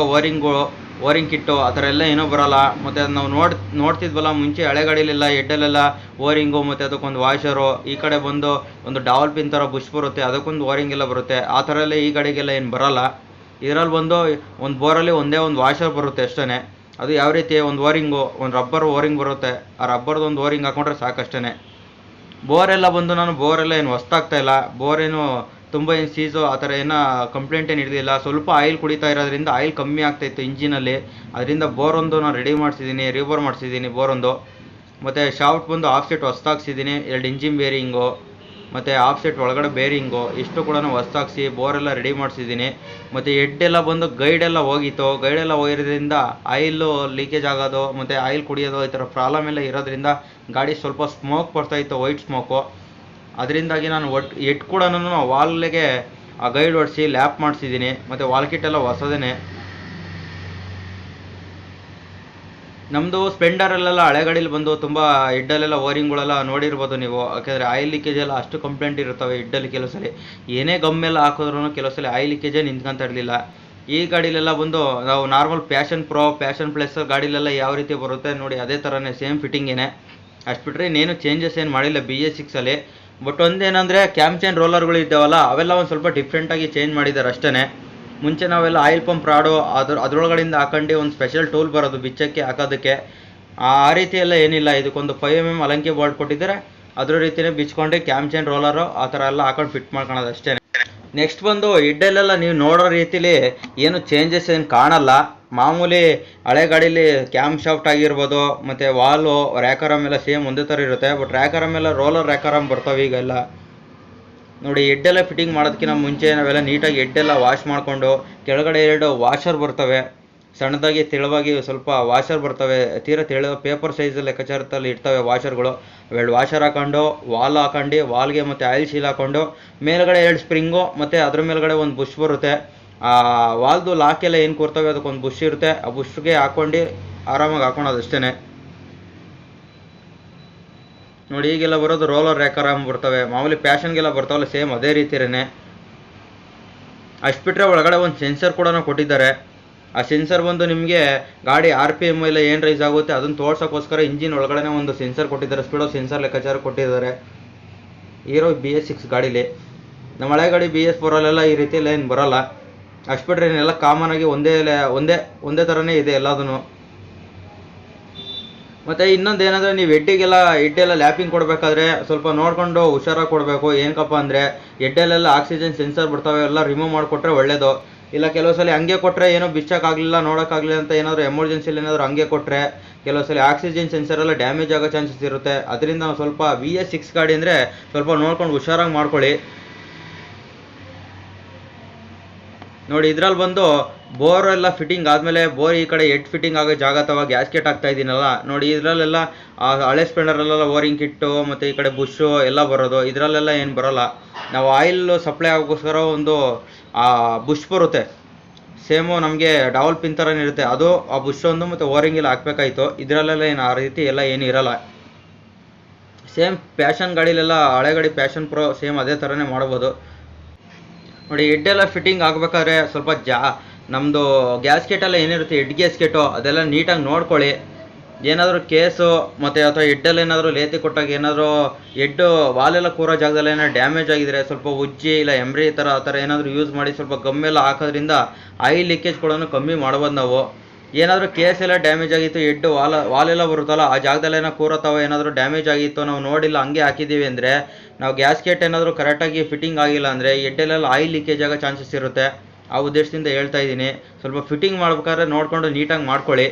ಓರಿಂಗ್ ಕಿಟ್ಟು ಆ ಥರ ಎಲ್ಲ ಏನೂ ಬರೋಲ್ಲ. ಮತ್ತು ಅದು ನಾವು ನೋಡ್ತಿದ್ವಲ್ಲ ಮುಂಚೆ ಹಳೆ ಗಾಡೀಲೆಲ್ಲ ಹೆಡ್ಡಲ್ಲೆಲ್ಲ ಓರಿಂಗು ಮತ್ತು ಅದಕ್ಕೊಂದು ವಾಷರು, ಈ ಕಡೆ ಬಂದು ಒಂದು ಡಾವಲ್ ಪಿನ್ ಥರ ಬುಷ್ ಬರುತ್ತೆ ಅದಕ್ಕೊಂದು ಓರಿಂಗ್ ಎಲ್ಲ ಬರುತ್ತೆ, ಆ ಥರ ಎಲ್ಲ ಈ ಗಾಡಿಗೆಲ್ಲ ಏನು ಬರೋಲ್ಲ. ಇದರಲ್ಲಿ ಬಂದು ಒಂದು ಬೋರಲ್ಲಿ ಒಂದೇ ಒಂದು ವಾಷರ್ ಬರುತ್ತೆ ಅಷ್ಟೇ. ಅದು ಯಾವ ರೀತಿ ಒಂದು ಒಂದು ರಬ್ಬರ್ ಓರಿಂಗ್ ಬರುತ್ತೆ, ಆ ರಬ್ಬರ್ದು ಒಂದು ಓರಿಂಗ್ ಹಾಕೊಂಡ್ರೆ ಸಾಕಷ್ಟೇ. ಬೋರೆಲ್ಲ ಬಂದು ನಾನು ಬೋರೆಲ್ಲ ಏನು ಹೊಸ್ತಾಗ್ತಾಯಿಲ್ಲ, ಬೋರೇನು ತುಂಬ ಏನು ಸೀಸು ಆ ಥರ ಏನೋ ಕಂಪ್ಲೇಂಟ್ ಏನು ಇರಲಿಲ್ಲ, ಸ್ವಲ್ಪ ಆಯಿಲ್ ಕುಡಿತಾ ಇರೋದ್ರಿಂದ ಆಯಿಲ್ ಕಮ್ಮಿ ಆಗ್ತಾಯಿತ್ತು ಇಂಜಿನಲ್ಲಿ, ಅದರಿಂದ ಬೋರೊಂದು ನಾನು ರೆಡಿ ಮಾಡಿಸಿದ್ದೀನಿ, ರೀಬೋರ್ ಮಾಡಿಸಿದ್ದೀನಿ ಬೋರೊಂದು. ಮತ್ತು ಶಾಫ್ಟ್ ಬಂದು ಆಫ್ ಸೆಟ್ ಹೊಸ್ತಾಗ್ಸಿದ್ದೀನಿ, 2 ಇಂಜಿನ್ ಬೇರಿಂಗು ಮತ್ತು ಆಫ್ ಸೆಟ್ ಒಳಗಡೆ ಬೇರಿಂಗು ಇಷ್ಟು ಕೂಡ ಹೊಸ್ತಾಗಿಸಿ ಬೋರೆಲ್ಲ ರೆಡಿ ಮಾಡಿಸಿದ್ದೀನಿ. ಮತ್ತು ಹೆಡ್ಡೆಲ್ಲ ಬಂದು ಗೈಡೆಲ್ಲ ಹೋಗಿರೋದ್ರಿಂದ ಆಯಿಲು ಲೀಕೇಜ್ ಆಗೋದು ಮತ್ತು ಆಯಿಲ್ ಕುಡಿಯೋದು ಈ ಥರ ಪ್ರಾಬ್ಲಮ್ ಎಲ್ಲ ಇರೋದ್ರಿಂದ ಗಾಡಿ ಸ್ವಲ್ಪ ಸ್ಮೋಕ್ ಬರ್ತಾಯಿತ್ತು, ವೈಟ್ ಸ್ಮೋಕು. ಅದರಿಂದಾಗಿ ನಾನು ಹೆಡ್ ಕೂಡ ವಾಲ್ಗೆ ಆ ಗೈಡ್ ಹೊಡಿಸಿ ಲ್ಯಾಪ್ ಮಾಡಿಸಿದ್ದೀನಿ. ಮತ್ತು ವಾಲ್ ಕಿಟ್ ಎಲ್ಲ ಹೊಸದೇ. ನಮ್ಮದು ಸ್ಪ್ಲೆಂಡರಲ್ಲೆಲ್ಲ ಹಳೆ ಗಾಡೀಲಿ ಬಂದು ತುಂಬ ಹೆಡ್ಡಲ್ಲೆಲ್ಲ ಓರಿಂಗ್ಗಳೆಲ್ಲ ನೋಡಿರ್ಬೋದು ನೀವು, ಯಾಕೆಂದರೆ ಆಯಿಲ್ ಲೀಕೇಜ್ ಎಲ್ಲ ಅಷ್ಟು ಕಂಪ್ಲೇಂಟ್ ಇರ್ತವೆ ಹೆಡ್ಡಲ್ಲಿ. ಕೆಲವು ಸಲ ಏನೇ ಗಮ್ಮೆಲ್ಲ ಹಾಕಿದ್ರೂ ಕೆಲವು ಸಲ ಆಯಿಲ್ ಲೀಕೇಜೇ ನಿಂತ್ಕೊಂತ ಇರಲಿಲ್ಲ. ಈ ಗಾಡೀಲೆಲ್ಲ ಬಂದು ನಾವು normal Passion Pro, Passion Plus ಗಾಡೀಲೆಲ್ಲ ಯಾವ ರೀತಿ ಬರುತ್ತೆ ನೋಡಿ ಅದೇ ಥರನೇ ಸೇಮ್ ಫಿಟ್ಟಿಂಗೇನೆ. ಅಷ್ಟು ಬಿಟ್ಟರೆ ಇನ್ನೇನು ಚೇಂಜಸ್ ಏನು ಮಾಡಿಲ್ಲ BS6ಅಲ್ಲಿ. ಬಟ್ ಒಂದೇನಂದರೆ ಕ್ಯಾಮ್ ಚೈನ್ ರೋಲರ್ಗಳು ಇದ್ದಾವಲ್ಲ ಅವೆಲ್ಲ ಒಂದು ಸ್ವಲ್ಪ ಡಿಫ್ರೆಂಟಾಗಿ ಚೇಂಜ್ ಮಾಡಿದ್ದಾರೆ ಅಷ್ಟೇ. ಮುಂಚೆ ನಾವೆಲ್ಲ ಆಯಿಲ್ ಪಂಪ್ ರಾಡು ಅದರೊಳಗಡೆಯಿಂದ ಹಾಕೊಂಡು ಒಂದು ಸ್ಪೆಷಲ್ ಟೂಲ್ ಬರೋದು ಬಿಚ್ಚಕ್ಕೆ ಹಾಕೋದಕ್ಕೆ, ಆ ರೀತಿ ಎಲ್ಲ ಏನಿಲ್ಲ. ಇದಕ್ಕೊಂದು 5mm ಅಲಂಕಿ ಬೋಲ್ಟ್ ಕೊಟ್ಟಿದ್ದಾರೆ, ಅದ್ರ ರೀತಿಯೇ ಬಿಚ್ಕೊಂಡು ಕ್ಯಾಮ್ ಚೈನ್ ರೋಲರು ಆ ಥರ ಎಲ್ಲ ಹಾಕೊಂಡು ಫಿಟ್ ಮಾಡ್ಕೊಳೋದು ಅಷ್ಟೇ. ನೆಕ್ಸ್ಟ್ ಬಂದು ಹೆಡ್ಡಲ್ಲೆಲ್ಲ ನೀವು ನೋಡೋ ರೀತಿಲಿ ಏನು ಚೇಂಜಸ್ ಏನು ಕಾಣಲ್ಲ. ಮಾಮೂಲಿ ಹಳೆ ಗಾಡೀಲಿ ಕ್ಯಾಮ್ ಶಾಫ್ಟ್ ಆಗಿರ್ಬೋದು ಮತ್ತು ವಾಲು ರ್ಯಾಕರಮ್ ಎಲ್ಲ ಸೇಮ್ ಒಂದೇ ಥರ ಇರುತ್ತೆ. ಬಟ್ ರ್ಯಾಕರಮ್ ಎಲ್ಲ ರೋಲರ್ ರ್ಯಾಕರಮ್ ಬರ್ತವೆ ಈಗೆಲ್ಲ. ನೋಡಿ ಹೆಡ್ಡೆಲ್ಲ ಫಿಟ್ಟಿಂಗ್ ಮಾಡೋದಕ್ಕಿಂತ ಮುಂಚೆ ನಾವೆಲ್ಲ ನೀಟಾಗಿ ಹೆಡ್ಡೆಲ್ಲ ವಾಶ್ ಮಾಡಿಕೊಂಡು ಕೆಳಗಡೆ 2 ವಾಷರ್ ಬರ್ತವೆ, ಸಣ್ಣದಾಗಿ ತೆಳುವಾಗಿ ಸ್ವಲ್ಪ ವಾಷರ್ ಬರ್ತವೆ, ತೀರಾ ತೆಳು ಪೇಪರ್ ಸೈಜ್ ಲೆಕ್ಕಾಚಾರದಲ್ಲಿ ಇರ್ತವೆ ವಾಷರ್ಗಳು. 2 ವಾಷರ್ ಹಾಕೊಂಡು ವಾಲ್ಗೆ ಮತ್ತು ಆಯಿಲ್ ಶೀಲ್ ಹಾಕೊಂಡು ಮೇಲ್ಗಡೆ 2 ಸ್ಪ್ರಿಂಗು ಮತ್ತು ಅದ್ರ ಮೇಲ್ಗಡೆ ಒಂದು ಬುಷ್ ಬರುತ್ತೆ. ಆ ವಾಲ್ದು ಲಾಕ್ ಎಲ್ಲ ಏನು ಕೂರ್ತವೆ ಅದಕ್ಕೊಂದು ಬುಷ್ ಇರುತ್ತೆ, ಆ ಬುಷ್ಗೆ ಹಾಕ್ಕೊಂಡು ಆರಾಮಾಗಿ ಹಾಕೊಳೋದು ಅಷ್ಟೇ. ನೋಡಿ ಈಗೆಲ್ಲ ಬರೋದು ರೋಲರ್ ರ್ಯಾಕರ್ ಬರ್ತವೆ, ಮಾಮೂಲಿ ಪ್ಯಾಷನ್ಗೆಲ್ಲ ಬರ್ತಾವಲ್ಲ ಸೇಮ್ ಅದೇ ರೀತಿಯೇ. ಅಷ್ಟು ಬಿಟ್ಟರೆ ಒಳಗಡೆ ಒಂದು ಸೆನ್ಸರ್ ಕೂಡ ಕೊಟ್ಟಿದ್ದಾರೆ. ಆ ಸೆನ್ಸರ್ ಬಂದು ನಿಮಗೆ ಗಾಡಿ RPM ಎಲ್ಲ ಏನು ರೈಸ್ ಆಗುತ್ತೆ ಅದನ್ನು ತೋರ್ಸೋಕ್ಕೋಸ್ಕರ ಇಂಜಿನ್ ಒಳಗಡೆ ಒಂದು ಸೆನ್ಸರ್ ಕೊಟ್ಟಿದ್ದಾರೆ, ಸ್ಪೀಡೋ ಸೆನ್ಸರ್ ಲೆಕ್ಕಾಚಾರ ಕೊಟ್ಟಿದ್ದಾರೆ ಹೀರೋ BS6 ಗಾಡೀಲಿ. ನಮ್ಮ ಹಳೆ ಗಾಡಿ BS4 ಈ ರೀತಿಯಲ್ಲಿ ಏನು ಬರೋಲ್ಲ. ಅಷ್ಟು ಬಿಟ್ಟರೆ ಏನೆಲ್ಲ ಕಾಮನ್ ಆಗಿ ಒಂದೇ ಥರನೇ ಇದೆ ಎಲ್ಲದೂ. ಮತ್ತು ಇನ್ನೊಂದು ಏನಂದರೆ ನೀವು ಹೆಡ್ಡೆಲ್ಲ ಲ್ಯಾಪಿಂಗ್ ಕೊಡಬೇಕಾದ್ರೆ ಸ್ವಲ್ಪ ನೋಡಿಕೊಂಡು ಹುಷಾರಾಗಿ ಕೊಡಬೇಕು. ಏನಕ್ಕಪ್ಪ ಅಂದರೆ ಹೆಡ್ಡಲ್ಲೆಲ್ಲ ಆಕ್ಸಿಜನ್ ಸೆನ್ಸರ್ ಬರ್ತವೆ, ಎಲ್ಲ ರಿಮೂವ್ ಮಾಡಿಕೊಟ್ರೆ ಒಳ್ಳೆಯದು. ಇಲ್ಲ ಕೆಲವು ಸಲ ಹಂಗೆ ಕೊಟ್ಟರೆ ಏನೋ ಬಿಚ್ಚೋಕ್ಕಾಗಲಿಲ್ಲ ನೋಡೋಕ್ಕಾಗಲಿಲ್ಲ ಅಂತ ಏನಾದರೂ ಎಮರ್ಜೆನ್ಸಿಲಿ ಏನಾದರೂ ಹಂಗೆ ಕೊಟ್ಟರೆ ಕೆಲವು ಸಲ ಆಕ್ಸಿಜನ್ ಸೆನ್ಸರ್ ಎಲ್ಲ ಡ್ಯಾಮೇಜ್ ಆಗೋ ಚಾನ್ಸಸ್ ಇರುತ್ತೆ. ಅದರಿಂದ ನಾವು ಸ್ವಲ್ಪ BS6 ಗಾಡಿ ಅಂದರೆ ಸ್ವಲ್ಪ ನೋಡ್ಕೊಂಡು ಹುಷಾರಾಗಿ ಮಾಡ್ಕೊಳ್ಳಿ. ನೋಡಿ ಇದ್ರಲ್ಲಿ ಬಂದು ಬೋರ್ ಎಲ್ಲ ಫಿಟ್ಟಿಂಗ್ ಆದಮೇಲೆ ಬೋರ್ ಈ ಕಡೆ ಹೆಡ್ ಫಿಟ್ಟಿಂಗ್ ಆಗೋ ಜಾಗ ಅಥವಾ ಗ್ಯಾಸ್ಕೆಟ್ ಹಾಕ್ತಾ ಇದ್ದೀನಲ್ಲ ನೋಡಿ, ಇದರಲ್ಲೆಲ್ಲ ಹಳೆ ಸ್ಪೆಂಡರಲ್ಲೆಲ್ಲ ಓರಿಂಗ್ ಕಿಟ್ಟು ಮತ್ತು ಈ ಕಡೆ ಬುಷು ಎಲ್ಲ ಬರೋದು. ಇದರಲ್ಲೆಲ್ಲ ಏನು ಬರೋಲ್ಲ. ನಾವು ಆಯಿಲ್ ಸಪ್ಲೈ ಆಗೋಕ್ಕೋಸ್ಕರ ಒಂದು ಬುಷ್ ಬರುತ್ತೆ, ಸೇಮು ನಮಗೆ ಡಾವಲ್ ಪಿನ್ ಥರನೇ ಇರುತ್ತೆ, ಅದು ಆ ಬುಷ್ ಒಂದು ಮತ್ತು ಓರಿಂಗ್ ಎಲ್ಲ ಹಾಕ್ಬೇಕಾಯ್ತು. ಇದರಲ್ಲೆಲ್ಲ ಏನು ಆ ರೀತಿ ಎಲ್ಲ ಏನು ಇರೋಲ್ಲ. ಸೇಮ್ ಪ್ಯಾಷನ್ ಗಾಡಿಲೆಲ್ಲ ಹಳೆ ಗಾಡಿ ಪ್ಯಾಷನ್ ಪ್ರೋ ಸೇಮ್ ಅದೇ ಥರನೇ ಮಾಡ್ಬೋದು. ನೋಡಿ ಹೆಡ್ಡೆಲ್ಲ ಫಿಟ್ಟಿಂಗ್ ಆಗಬೇಕಾದ್ರೆ ಸ್ವಲ್ಪ ನಮ್ಮದು ಗ್ಯಾಸ್ಕೆಟೆಲ್ಲ ಏನಿರುತ್ತೆ ಹೆಡ್ ಗ್ಯಾಸ್ಕೆಟು ಅದೆಲ್ಲ ನೀಟಾಗಿ ನೋಡ್ಕೊಳ್ಳಿ. ಏನಾದರೂ ಕೇಸು ಮತ್ತು ಅಥವಾ ಹೆಡ್ಡಲ್ಲಿ ಏನಾದರೂ ಲೇತಿ ಕೊಟ್ಟಾಗ ಏನಾದರೂ ಹೆಡ್ಡು ವಾಲೆಲ್ಲ ಕೂರೋ ಜಾಗದಲ್ಲಿ ಏನಾದ್ರು ಡ್ಯಾಮೇಜ್ ಆಗಿದ್ರೆ ಸ್ವಲ್ಪ ಉಜ್ಜಿ ಇಲ್ಲ ಎಮ್ರಿ ಆ ಥರ ಏನಾದರೂ ಯೂಸ್ ಮಾಡಿ ಸ್ವಲ್ಪ ಗಮ್ಮೆಲ್ಲ ಹಾಕೋದ್ರಿಂದ ಆಯಿಲ್ ಲೀಕೇಜ್ ಕೂಡ ಕಮ್ಮಿ ಮಾಡ್ಬೋದು ನಾವು. ಏನಾದರೂ ಕೇಸ್ ಎಲ್ಲ ಡ್ಯಾಮೇಜ್ ಆಗಿತ್ತು, ಹೆಡ್ಡು ವಾಲೆಲ್ಲ ಬರುತ್ತಲ್ಲ ಆ ಜಾಗದಲ್ಲಿ ಏನೋ ಕೂರತ್ತವ ಏನಾದರೂ ಡ್ಯಾಮೇಜ್ ಆಗಿತ್ತು ನಾವು ನೋಡಿಲ್ಲ ಹಂಗೆ ಹಾಕಿದ್ದೀವಿ ಅಂದರೆ, ನಾವು ಗ್ಯಾಸ್ಕೆಟ್ ಏನಾದರೂ ಕರೆಕ್ಟಾಗಿ ಫಿಟ್ಟಿಂಗ್ ಆಗಿಲ್ಲ ಅಂದರೆ ಹೆಡ್ಡಲ್ಲೆಲ್ಲ ಆಯಿಲ್ ಲೀಕೇಜ್ ಆಗೋ ಚಾನ್ಸಸ್ ಇರುತ್ತೆ. ಆ ಉದ್ದೇಶದಿಂದ ಹೇಳ್ತಾ ಇದ್ದೀನಿ, ಸ್ವಲ್ಪ ಫಿಟ್ಟಿಂಗ್ ಮಾಡ್ಬೇಕಾದ್ರೆ ನೋಡಿಕೊಂಡು ನೀಟಾಗಿ ಮಾಡ್ಕೊಳ್ಳಿ.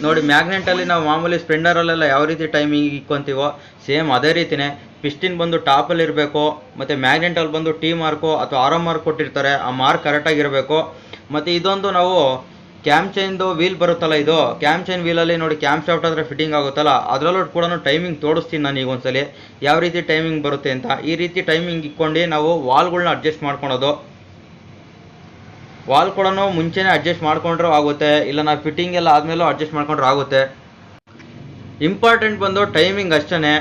ನೋಡಿ ಮ್ಯಾಗ್ನೆಟಲ್ಲಿ ನಾವು ಮಾಮೂಲಿ ಸ್ಪೆಂಡರಲ್ಲೆಲ್ಲ ಯಾವ ರೀತಿ ಟೈಮಿಂಗ್ ಇಕ್ಕೊಂತೀವೋ ಸೇಮ್ ಅದೇ ರೀತಿಯೇ ಪಿಸ್ಟಿನ್ ಬಂದು ಟಾಪಲ್ಲಿ ಇರಬೇಕು, ಮತ್ತು ಮ್ಯಾಗ್ನೆಟಲ್ಲಿ ಬಂದು T ಮಾರ್ಕು ಅಥವಾ RO ಮಾರ್ಕ್ ಕೊಟ್ಟಿರ್ತಾರೆ, ಆ ಮಾರ್ಕ್ ಕರೆಕ್ಟಾಗಿರಬೇಕು. ಮತ್ತು ಇದೊಂದು ನಾವು ಕ್ಯಾಮ್ ಚೈನ್ದು ವೀಲ್ ಬರುತ್ತಲ್ಲ, ಇದು ಕ್ಯಾಮ್ ಚೈನ್ ವೀಲಲ್ಲಿ ನೋಡಿ ಕ್ಯಾಮ್ ಶಾಫ್ಟ್ ಹತ್ರ ಫಿಟ್ಟಿಂಗ್ ಆಗುತ್ತಲ್ಲ ಅದರಲ್ಲೂ ಕೂಡ ಟೈಮಿಂಗ್ ತೋರಿಸ್ತೀನಿ ನಾನು ಈಗ ಒಂದ್ಸಲಿ ಯಾವ ರೀತಿ ಟೈಮಿಂಗ್ ಬರುತ್ತೆ ಅಂತ. ಈ ರೀತಿ ಟೈಮಿಂಗ್ ಇಕ್ಕೊಂಡು ನಾವು ವಾಲ್ಗಳನ್ನ ಅಡ್ಜಸ್ಟ್ ಮಾಡ್ಕೊಳೋದು. ವಾಲ್ ಕೂಡ ಮುಂಚೆನೇ ಅಡ್ಜಸ್ಟ್ ಮಾಡ್ಕೊಂಡ್ರೂ ಆಗುತ್ತೆ, ಇಲ್ಲ ನಾವು ಫಿಟ್ಟಿಂಗ್ ಎಲ್ಲ ಆದಮೇಲೂ ಅಡ್ಜಸ್ಟ್ ಮಾಡ್ಕೊಂಡ್ರೂ ಆಗುತ್ತೆ. ಇಂಪಾರ್ಟೆಂಟ್ ಬಂದು ಟೈಮಿಂಗ್ ಅಷ್ಟೇ.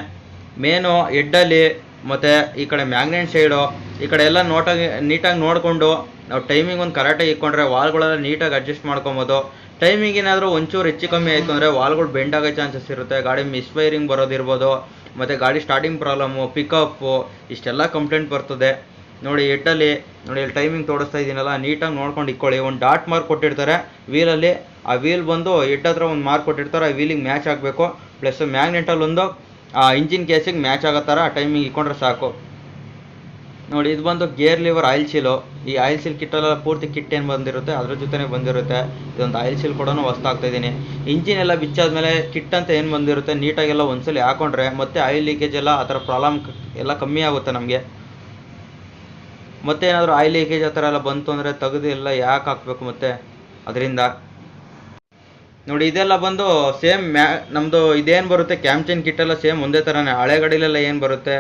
ಮೇನು ಹೆಡ್ಡಲ್ಲಿ ಮತ್ತು ಈ ಕಡೆ ಮ್ಯಾಗ್ನೆಟ್ ಸೈಡು ಈ ಕಡೆ ಎಲ್ಲ ನೀಟಾಗಿ ನೋಡಿಕೊಂಡು ನಾವು ಟೈಮಿಂಗ್ ಒಂದು ಕರೆಕ್ಟಾಗಿ ಇಟ್ಕೊಂಡ್ರೆ ವಾಲ್ಗಳೆಲ್ಲ ನೀಟಾಗಿ ಅಡ್ಜಸ್ಟ್ ಮಾಡ್ಕೊಬೋದು. ಟೈಮಿಂಗ್ ಏನಾದರೂ ಒಂಚೂರು ಹೆಚ್ಚು ಕಮ್ಮಿ ಆಯಿತು ಅಂದರೆ ವಾಲ್ಗಳು ಬೆಂಡ್ ಆಗೋ ಚಾನ್ಸಸ್ ಇರುತ್ತೆ, ಗಾಡಿ ಮಿಸ್ಫೈರಿಂಗ್ ಬರೋದಿರ್ಬೋದು, ಮತ್ತು ಗಾಡಿ ಸ್ಟಾರ್ಟಿಂಗ್ ಪ್ರಾಬ್ಲಮ್ಮು, ಪಿಕಪ್ಪು ಇಷ್ಟೆಲ್ಲ ಕಂಪ್ಲೇಂಟ್ ಬರ್ತದೆ. ನೋಡಿ ಹೆಡ್ಡಲ್ಲಿ ನೋಡಿ ಇಲ್ಲಿ ಟೈಮಿಂಗ್ ತೋರಿಸ್ತಾ ಇದ್ದೀನಲ್ಲ ನೀಟಾಗಿ ನೋಡ್ಕೊಂಡು ಇಕ್ಕೊಳ್ಳಿ. ಒಂದು ಡಾಟ್ ಮಾರ್ಕ್ ಕೊಟ್ಟಿರ್ತಾರೆ ವೀಲಲ್ಲಿ, ಆ ವೀಲ್ ಬಂದು ಹೆಡ್ ಹತ್ರ ಒಂದು ಮಾರ್ಕ್ ಕೊಟ್ಟಿರ್ತಾರೆ, ಆ ವೀಲಿಗೆ ಮ್ಯಾಚ್ ಆಗಬೇಕು. ಪ್ಲಸ್ ಮ್ಯಾಗ್ನೆಟಲ್ಲಿ ಒಂದು ಇಂಜಿನ್ ಕೇಸಿಗೆ ಮ್ಯಾಚ್ ಆಗೋ ಥರ ಟೈಮಿಂಗ್ ಇಕ್ಕೊಂಡ್ರೆ ಸಾಕು. ನೋಡಿ ಇದು ಬಂದು ಗೇರ್ ಲಿವರ್ ಆಯಿಲ್ ಸೀಲು. ಈ ಆಯಿಲ್ ಸೀಲ್ ಕಿಟ್ಟೆಲ್ಲ ಪೂರ್ತಿ ಕಿಟ್ ಏನು ಬಂದಿರುತ್ತೆ ಅದ್ರ ಜೊತೆನೇ ಬಂದಿರುತ್ತೆ. ಇದೊಂದು ಆಯಿಲ್ ಸೀಲ್ ಕೂಡ ಹೊಸ್ತಾಗ್ತಾ ಇದ್ದೀನಿ. ಇಂಜಿನ್ ಎಲ್ಲ ಬಿಚ್ಚಾದ್ಮೇಲೆ ಕಿಟ್ ಅಂತ ಏನು ಬಂದಿರುತ್ತೆ ನೀಟಾಗೆಲ್ಲ ಒಂದ್ಸಲಿ ಹಾಕೊಂಡ್ರೆ ಮತ್ತೆ ಆಯಿಲ್ ಲೀಕೇಜ್ ಎಲ್ಲ ಆ ಥರ ಪ್ರಾಬ್ಲಮ್ ಎಲ್ಲ ಕಮ್ಮಿ ಆಗುತ್ತೆ ನಮಗೆ. ಮತ್ತೆ ಏನಾದರೂ ಆಯಿಲ್ ಲೀಕೇಜ್ ಆ ಥರ ಎಲ್ಲ ಬಂತು ಅಂದರೆ ತೆಗೆದು ಎಲ್ಲ ಯಾಕೆ ಹಾಕಬೇಕು ಮತ್ತೆ ಅದರಿಂದ. ನೋಡಿ ಇದೆಲ್ಲ ಬಂದು ಸೇಮ್ ನಮ್ಮದು ಇದೇನು ಬರುತ್ತೆ ಕ್ಯಾಮ್ ಚೈನ್ ಕಿಟ್ಟೆಲ್ಲ ಸೇಮ್ ಒಂದೇ ಥರನೇ, ಹಳೆ ಗಾಡಿಲೆಲ್ಲ ಏನು ಬರುತ್ತೆ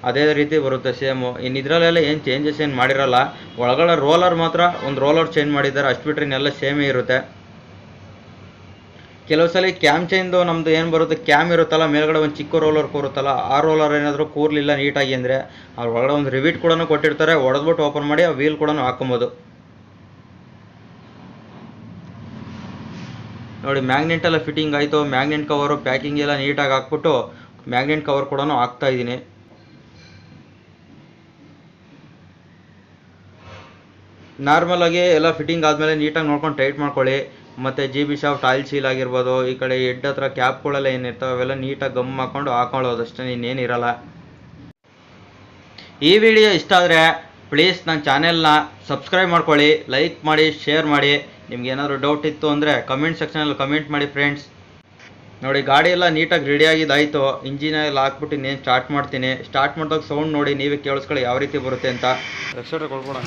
ಅದೇ ರೀತಿ ಬರುತ್ತೆ ಸೇಮು. ಇನ್ನು ಇದರಲ್ಲೆಲ್ಲ ಏನು ಚೇಂಜಸ್ ಏನು ಮಾಡಿರಲ್ಲ, ಒಳಗಡೆ ರೋಲರ್ ಮಾತ್ರ ಒಂದು ರೋಲರ್ ಚೇಂಜ್ ಮಾಡಿದ್ದಾರೆ, ಅಷ್ಟು ಬಿಟ್ಟರೆ ಇನ್ನೆಲ್ಲ ಸೇಮೇ ಇರುತ್ತೆ. ಕೆಲವು ಸಲ ಕ್ಯಾಮ್ ಚೈನ್ದು ನಮ್ಮದು ಏನು ಬರುತ್ತೆ ಕ್ಯಾಮ್ ಇರುತ್ತಲ್ಲ ಮೇಲ್ಗಡೆ ಒಂದು ಚಿಕ್ಕ ರೋಲರ್ ಕೂರುತ್ತಲ್ಲ, ಆ ರೋಲರ್ ಏನಾದರೂ ಕೂರಲಿಲ್ಲ ನೀಟಾಗಿ ಅಂದರೆ ಅವ್ರ ಒಳಗಡೆ ಒಂದು ರಿವಿಟ್ ಕೂಡ ಕೊಟ್ಟಿರ್ತಾರೆ, ಹೊಡೆದ್ಬಿಟ್ಟು ಓಪನ್ ಮಾಡಿ ಆ ವೀಲ್ ಕೂಡ ಹಾಕೊಬೋದು. ನೋಡಿ ಮ್ಯಾಗ್ನೆಟ್ ಎಲ್ಲ ಫಿಟ್ಟಿಂಗ್ ಆಯಿತು, ಮ್ಯಾಗ್ನೆಟ್ ಕವರು ಪ್ಯಾಕಿಂಗ್ ಎಲ್ಲ ನೀಟಾಗಿ ಹಾಕ್ಬಿಟ್ಟು ಮ್ಯಾಗ್ನೆಟ್ ಕವರ್ ಕೂಡ ಹಾಕ್ತಾ ಇದ್ದೀನಿ. ನಾರ್ಮಲಾಗಿ ಎಲ್ಲ ಫಿಟ್ಟಿಂಗ್ ಆದಮೇಲೆ ನೀಟಾಗಿ ನೋಡ್ಕೊಂಡು ಟೈಟ್ ಮಾಡ್ಕೊಳ್ಳಿ. ಮತ್ತು GB ಶಾಫ್ಟ್ ಆಯಿಲ್ ಸೀಲ್ ಆಗಿರ್ಬೋದು, ಈ ಕಡೆ ಹೆಡ್ ಹತ್ರ ಕ್ಯಾಪ್ಗಳೆಲ್ಲ ಏನಿರ್ತಾವೆ ಅವೆಲ್ಲ ನೀಟಾಗಿ ಗಮ್ ಹಾಕ್ಕೊಳ್ಳೋದು ಅಷ್ಟೇ, ಇನ್ನೇನಿರಲ್ಲ. ಈ ವಿಡಿಯೋ ಇಷ್ಟ ಆದರೆ ಪ್ಲೀಸ್ ನನ್ನ ಚಾನೆಲ್ನ ಸಬ್ಸ್ಕ್ರೈಬ್ ಮಾಡ್ಕೊಳ್ಳಿ, ಲೈಕ್ ಮಾಡಿ, ಶೇರ್ ಮಾಡಿ. ನಿಮ್ಗೆ ಏನಾದರೂ ಡೌಟ್ ಇತ್ತು ಅಂದರೆ ಕಮೆಂಟ್ ಸೆಕ್ಷನಲ್ಲಿ ಕಮೆಂಟ್ ಮಾಡಿ ಫ್ರೆಂಡ್ಸ್. ನೋಡಿ ಗಾಡಿ ಎಲ್ಲ ನೀಟಾಗಿ ರೆಡಿಯಾಗಿದ್ದಾಯಿತು, ಇಂಜಿನೆಲ್ಲ ಹಾಕ್ಬಿಟ್ಟು ಇನ್ನೇನು ಸ್ಟಾರ್ಟ್ ಮಾಡ್ತೀನಿ. ಸ್ಟಾರ್ಟ್ ಮಾಡಿದಾಗ ಸೌಂಡ್ ನೋಡಿ ನೀವೇ ಕೇಳಿಸ್ಕೊಳ್ಳಿ ಯಾವ ರೀತಿ ಬರುತ್ತೆ ಅಂತ. ಎಕ್ಸ್ಟ್ರಾ ಕೊಡ್ಬೋಣ.